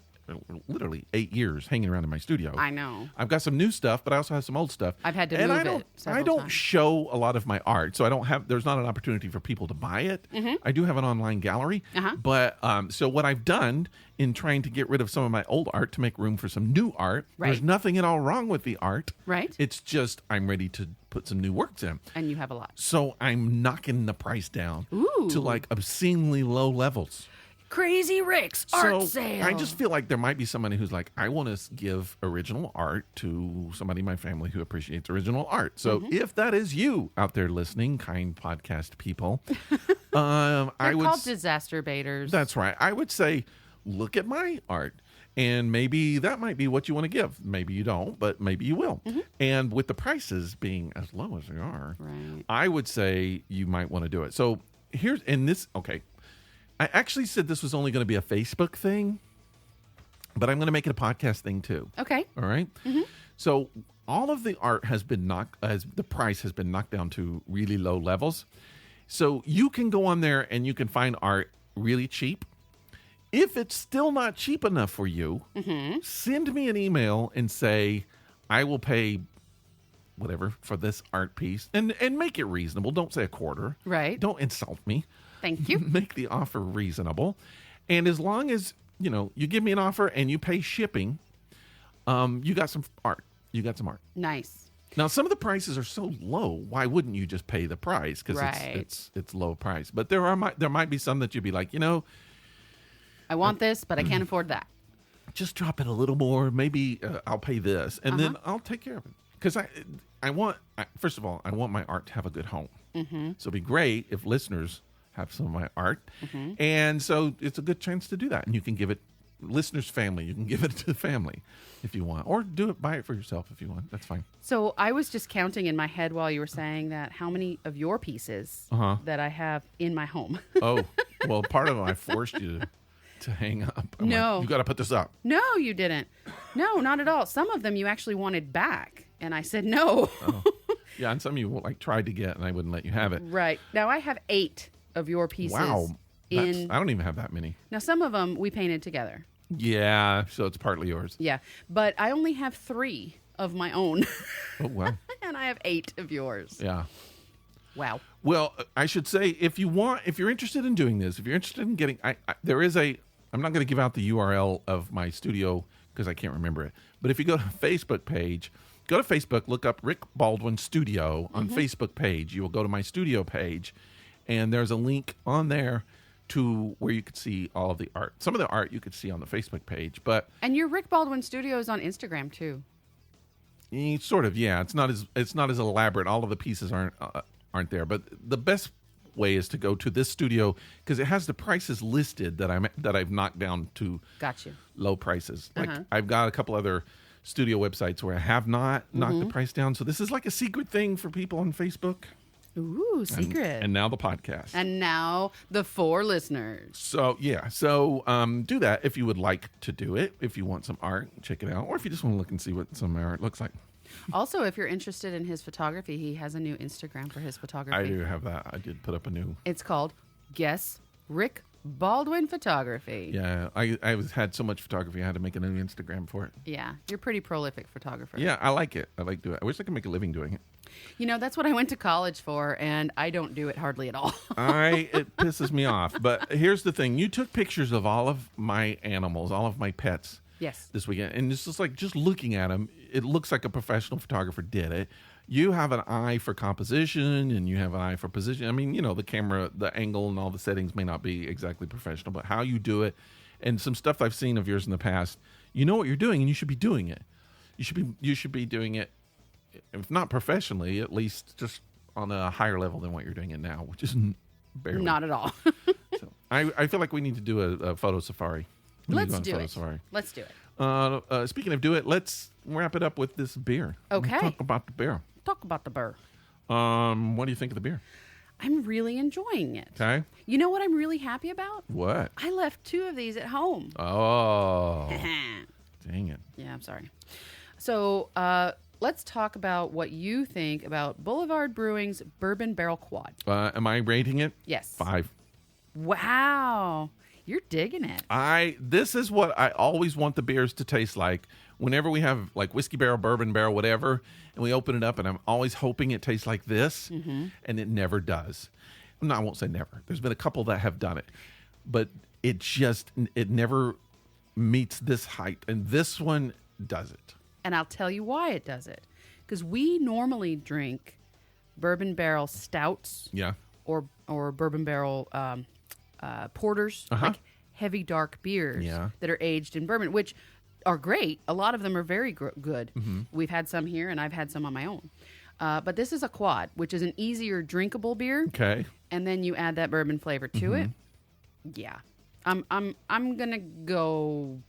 literally 8 years hanging around in my studio. I know. I've got some new stuff, but I also have some old stuff. I've had to and move I don't, it several I don't times. show a lot of my art, so there's not an opportunity for people to buy it. I do have an online gallery, but so what I've done in trying to get rid of some of my old art to make room for some new art, there's nothing at all wrong with the art. Right. It's just I'm ready to put some new works in. And you have a lot. So I'm knocking the price down to like obscenely low levels. Crazy Rick's art sale. I just feel like there might be somebody who's like, I want to give original art to somebody in my family who appreciates original art. So if that is you out there listening, kind podcast people, They're I would called disaster baiters. That's right. I would say, look at my art. And maybe that might be what you want to give. Maybe you don't, but maybe you will. And with the prices being as low as they are, I would say you might want to do it. So I actually said this was only going to be a Facebook thing, but I'm going to make it a podcast thing too. Okay. All right. So all of the art has been the price has been knocked down to really low levels. So you can go on there and you can find art really cheap. If it's still not cheap enough for you, send me an email and say, I will pay whatever for this art piece and make it reasonable. Don't say a quarter. Right. Don't insult me. Thank you. Make the offer reasonable. And as long as, you give me an offer and you pay shipping, you got some art. You got some art. Nice. Now, some of the prices are so low. Why wouldn't you just pay the price? Because it's low price. But there might be some that you'd be like, I want this, but I can't afford that. Just drop it a little more. Maybe I'll pay this, and then I'll take care of it. Because first of all, I want my art to have a good home. So it'd be great if listeners have some of my art. And so it's a good chance to do that. And you can give it listeners' family. You can give it to the family if you want, or buy it for yourself if you want. That's fine. So I was just counting in my head while you were saying that how many of your pieces that I have in my home. Oh, well, part of them I forced you to hang up. I'm like, you got to put this up. No, you didn't. No, not at all. Some of them you actually wanted back. And I said no. Yeah, and some you tried to get and I wouldn't let you have it. Right. Now I have 8 of your pieces. Wow. I don't even have that many. Now some of them we painted together. Yeah, so it's partly yours. Yeah, but I only have 3 of my own. Oh, wow. And I have 8 of yours. Yeah. Wow. Well, I should say, if you're interested in doing this, if you're interested in getting, I'm not going to give out the URL of my studio because I can't remember it. But if you go to Facebook page, go to Facebook, look up Rick Baldwin Studio on Facebook page. You will go to my studio page, and there's a link on there to where you could see all of the art. Some of the art you could see on the Facebook page, but and your Rick Baldwin Studio is on Instagram too. Sort of, yeah. It's not as elaborate. All of the pieces aren't there, but the best way is to go to this studio because it has the prices listed that I've knocked down to Got you. low prices. Like I've got a couple other studio websites where I have not knocked the price down. So this is like a secret thing for people on Facebook. Ooh, secret. And now the podcast. And now the 4 listeners. So, yeah. So, do that if you would like to do it. If you want some art, check it out. Or if you just want to look and see what some art looks like. Also, if you're interested in his photography, he has a new Instagram for his photography. I do have that. I did put up a new. It's called Guess Rick Baldwin Photography. Yeah. I had so much photography, I had to make a new Instagram for it. Yeah. You're a pretty prolific photographer. Yeah, I like it. I like doing it. I wish I could make a living doing it. You know, that's what I went to college for, and I don't do it hardly at all. It pisses me off. But here's the thing. You took pictures of all of my animals, all of my pets. Yes. This weekend. And it's just like, just looking at them, it looks like a professional photographer did it. You have an eye for composition and you have an eye for position. I mean, you know, the camera, the angle and all the settings may not be exactly professional, but how you do it and some stuff I've seen of yours in the past, you know what you're doing and you should be doing it. You should be doing it, if not professionally, at least just on a higher level than what you're doing it now, which is barely. Not at all. So I feel like we need to do a photo safari. Let's do it. Let's do it. Speaking of do it, let's wrap it up with this beer. Okay. Let's talk about the beer. Talk about the beer. What do you think of the beer? I'm really enjoying it. Okay. You know what I'm really happy about? What? I left 2 of these at home. Oh. Dang it. Yeah, I'm sorry. So let's talk about what you think about Boulevard Brewing's Bourbon Barrel Quad. Am I rating it? Yes. 5. Wow. You're digging it. This is what I always want the beers to taste like. Whenever we have like whiskey barrel, bourbon barrel, whatever, and we open it up, and I'm always hoping it tastes like this, and it never does. No, I won't say never. There's been a couple that have done it, but it never meets this height, and this one does it. And I'll tell you why it does it. Because we normally drink bourbon barrel stouts, Yeah. or bourbon barrel porters, like heavy dark beers that are aged in bourbon, which are great. A lot of them are very good. We've had some here, and I've had some on my own. But this is a quad, which is an easier drinkable beer. Okay. And then you add that bourbon flavor to it. Yeah, I'm gonna go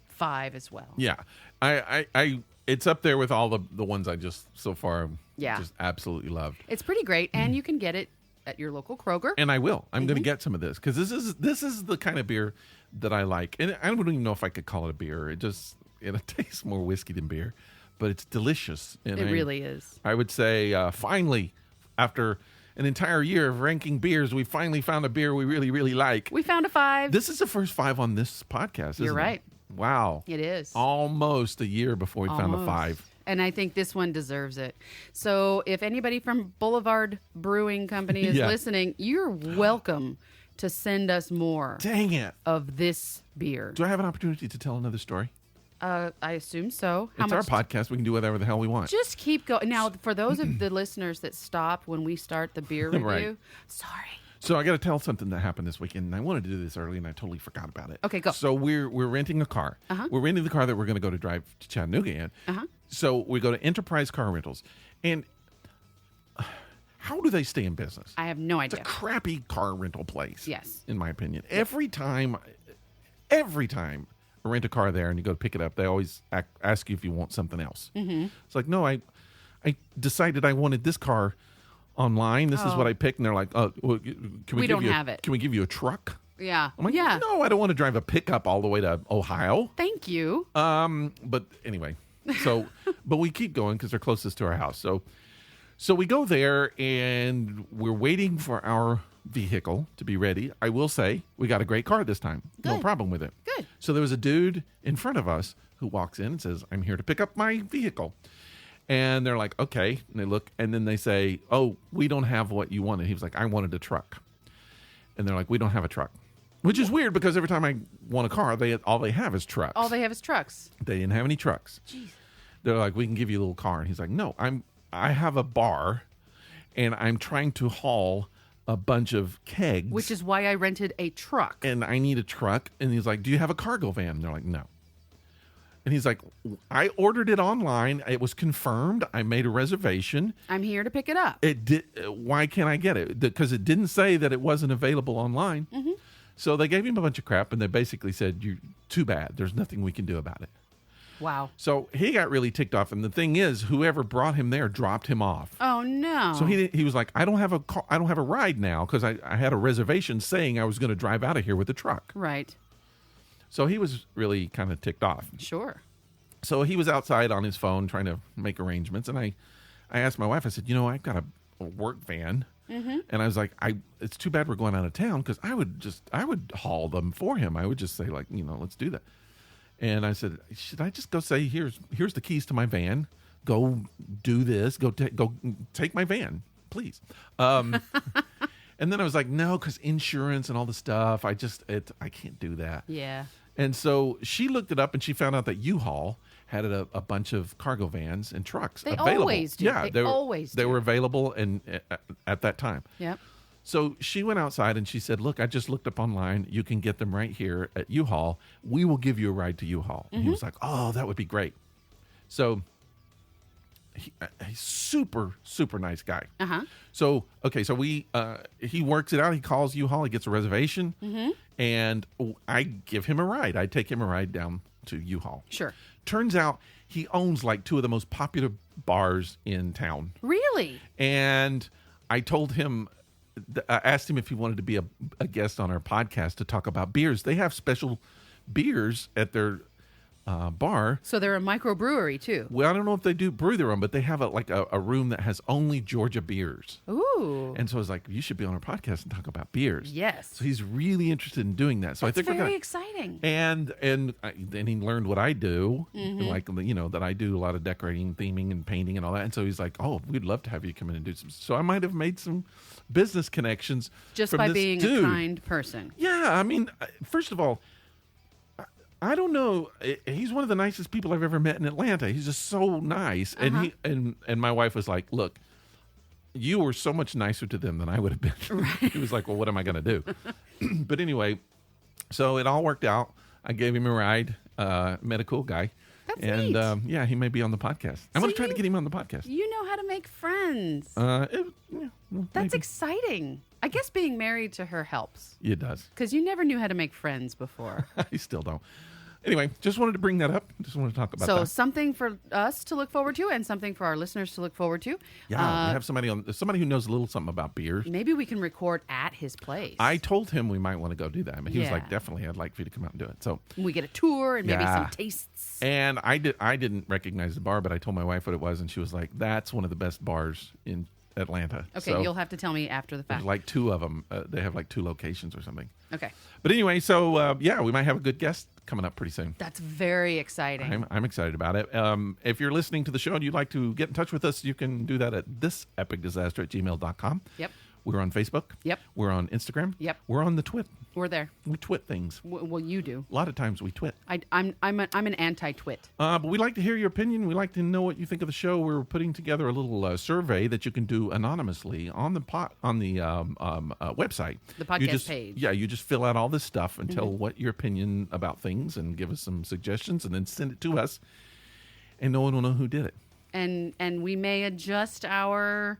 5 as well. Yeah, I it's up there with all the ones I just so far just absolutely loved. It's pretty great, and you can get it at your local Kroger. And I will. I'm going to get some of this because this is the kind of beer that I like. And I don't even know if I could call it a beer. It tastes more whiskey than beer, but it's delicious. And it really is. I would say finally, after an entire year of ranking beers, we finally found a beer we really, really like. We found a 5. This is the first 5 on this podcast. You're right. It? Wow. It is. Almost a year before we found a 5. And I think this one deserves it. So if anybody from Boulevard Brewing Company is listening, you're welcome to send us more. Dang it. Of this beer. Do I have an opportunity to tell another story? I assume so. It's our podcast. We can do whatever the hell we want. Just keep going. Now, for those of the listeners that stop when we start the beer review, Right. Sorry. So I got to tell something that happened this weekend, and I wanted to do this early, and I totally forgot about it. Okay, go. So we're renting a car. We're renting the car that we're going to go to drive to Chattanooga in. So we go to Enterprise Car Rentals, and how do they stay in business? I have no idea. It's a crappy car rental place. Yes. In my opinion, every time I rent a car there, and you go to pick it up, they always ask you if you want something else. It's like, no, I decided I wanted this car online. This is what I picked, and they're like, "Oh, well, can we don't have it. Can we give you a truck?" Yeah. I'm like, yeah. No, I don't want to drive a pickup all the way to Ohio. Thank you. But anyway, but we keep going because they're closest to our house. So we go there, and we're waiting for our vehicle to be ready. I will say we got a great car this time. No Good. problem with it. Good. So there was a dude in front of us who walks in and says, "I'm here to pick up my vehicle." And they're like, "Okay." And they look, and then they say, "Oh, we don't have what you wanted." He was like, "I wanted a truck." And they're like, "We don't have a truck." Which is weird because every time I want a car, all they have is trucks. All they have is trucks. They didn't have any trucks. Jeez. They're like, "We can give you a little car." And he's like, "No, I have a bar, and I'm trying to haul a bunch of kegs. Which is why I rented a truck. And I need a truck." And he's like, "Do you have a cargo van?" And they're like, "No." And he's like, "I ordered it online. It was confirmed. I made a reservation. I'm here to pick it up." It did. Why can't I get it? Because it didn't say that it wasn't available online. So they gave him a bunch of crap, and they basically said, "You're too bad. There's nothing we can do about it." Wow. So he got really ticked off. And the thing is, whoever brought him there dropped him off. Oh, no. So he was like, I don't have a ride now because I had a reservation saying I was going to drive out of here with the truck. Right. So he was really kind of ticked off. Sure. So he was outside on his phone trying to make arrangements. And I asked my wife, I said, I've got a work van. Mm-hmm. And I was like, it's too bad we're going out of town because I would haul them for him. I would just say like, let's do that. And I said, should I just go say, here's the keys to my van. Go do this. Go take my van, please. And then I was like, no, because insurance and all the stuff. I can't do that. Yeah. And so she looked it up and she found out that U-Haul had a bunch of cargo vans and trucks available. They always do. Yeah, They were available at that time. Yep. So she went outside and she said, look, I just looked up online. You can get them right here at U-Haul. We will give you a ride to U-Haul. And he was like, oh, that would be great. So he's super, super nice guy. Uh-huh. So, okay, so he works it out. He calls U-Haul. He gets a reservation. Mm-hmm. And I give him a ride. I take him a ride down to U-Haul. Sure. Turns out he owns like two of the most popular bars in town. Really? And I told him, I asked him if he wanted to be a guest on our podcast to talk about beers. They have special beers at their bar. So they're a microbrewery too. Well, I don't know if they do brew their own, but they have a room that has only Georgia beers. Ooh. And so I was like, you should be on our podcast and talk about beers. Yes. So he's really interested in doing that. So That's I think very exciting. And then he learned what I do, like that I do a lot of decorating, theming, and painting and all that. And so he's like, oh, we'd love to have you come in and do some. So I might have made some business connections just from by this being dude. a kind person. Yeah, I mean, first of all, I don't know. He's one of the nicest people I've ever met in Atlanta. He's just so nice. Uh-huh. And my wife was like, look, you were so much nicer to them than I would have been. Right. He was like, well, what am I going to do? But anyway, so it all worked out. I gave him a ride, met a cool guy. That's and neat. Yeah, he may be on the podcast. I'm going to try to get him on the podcast. You know how to make friends. That's exciting. I guess being married to her helps. It does. Because you never knew how to make friends before. I still don't. Anyway, just wanted to bring that up. Just wanted to talk about that. So something for us to look forward to and something for our listeners to look forward to. Yeah, we have somebody who knows a little something about beers. Maybe we can record at his place. I told him we might want to go do that. But he was like, definitely, I'd like for you to come out and do it. So we get a tour and maybe some tastes. And I didn't recognize the bar, but I told my wife what it was, and she was like, that's one of the best bars in Atlanta. Okay, so you'll have to tell me after the fact. There's like two of them. They have like two locations or something. Okay. But anyway, so we might have a good guest coming up pretty soon. That's very exciting. I'm excited about it. If you're listening to the show and you'd like to get in touch with us, you can do that at thisepicdisaster@gmail.com. Yep. We're on Facebook. Yep. We're on Instagram. Yep. We're on the Twit. We're there. We twit things. Well, you do. A lot of times we twit. I'm an anti-twit. But we like to hear your opinion. We like to know what you think of the show. We're putting together a little survey that you can do anonymously on the website. The podcast page. Yeah, you just fill out all this stuff and tell what your opinion about things and give us some suggestions and then send it to us. And no one will know who did it. And we may adjust our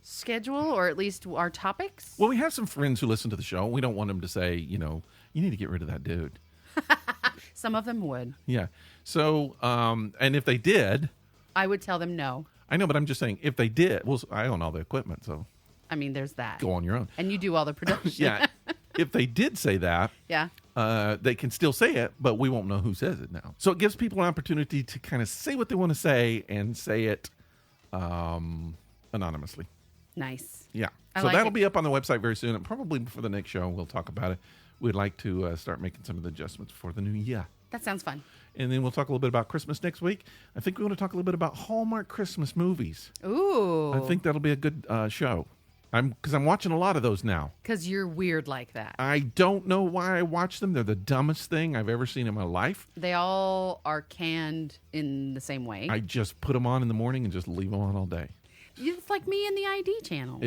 schedule or at least our topics. Well, we have some friends who listen to the show. We don't want them to say, you need to get rid of that dude. Some of them would. Yeah. So, and if they did, I would tell them no. I know, but I'm just saying, if they did, well, I own all the equipment, so. I mean, there's that. Go on your own. And you do all the production. Yeah. If they did say that, yeah, they can still say it, but we won't know who says it now. So it gives people an opportunity to kind of say what they want to say and say it anonymously. Nice. Yeah. I So like that'll it. be up on the website very soon. And probably before the next show, we'll talk about it. We'd like to start making some of the adjustments for the new year. That sounds fun. And then we'll talk a little bit about Christmas next week. I think we want to talk a little bit about Hallmark Christmas movies. Ooh. I think that'll be a good show. Because I'm watching a lot of those now. Because you're weird like that. I don't know why I watch them. They're the dumbest thing I've ever seen in my life. They all are canned in the same way. I just put them on in the morning and just leave them on all day. It's like me and the ID channel.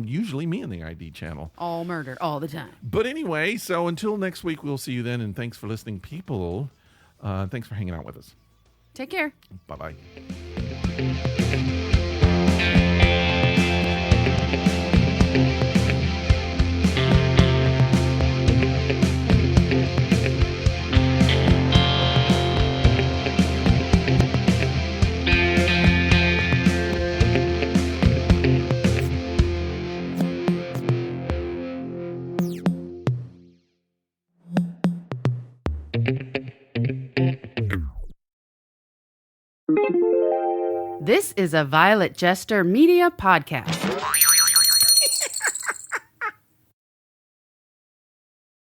Usually me and the ID channel. All murder, all the time. But anyway, so until next week, we'll see you then. And thanks for listening, people. Thanks for hanging out with us. Take care. Bye-bye. This is a Violet Jester Media podcast.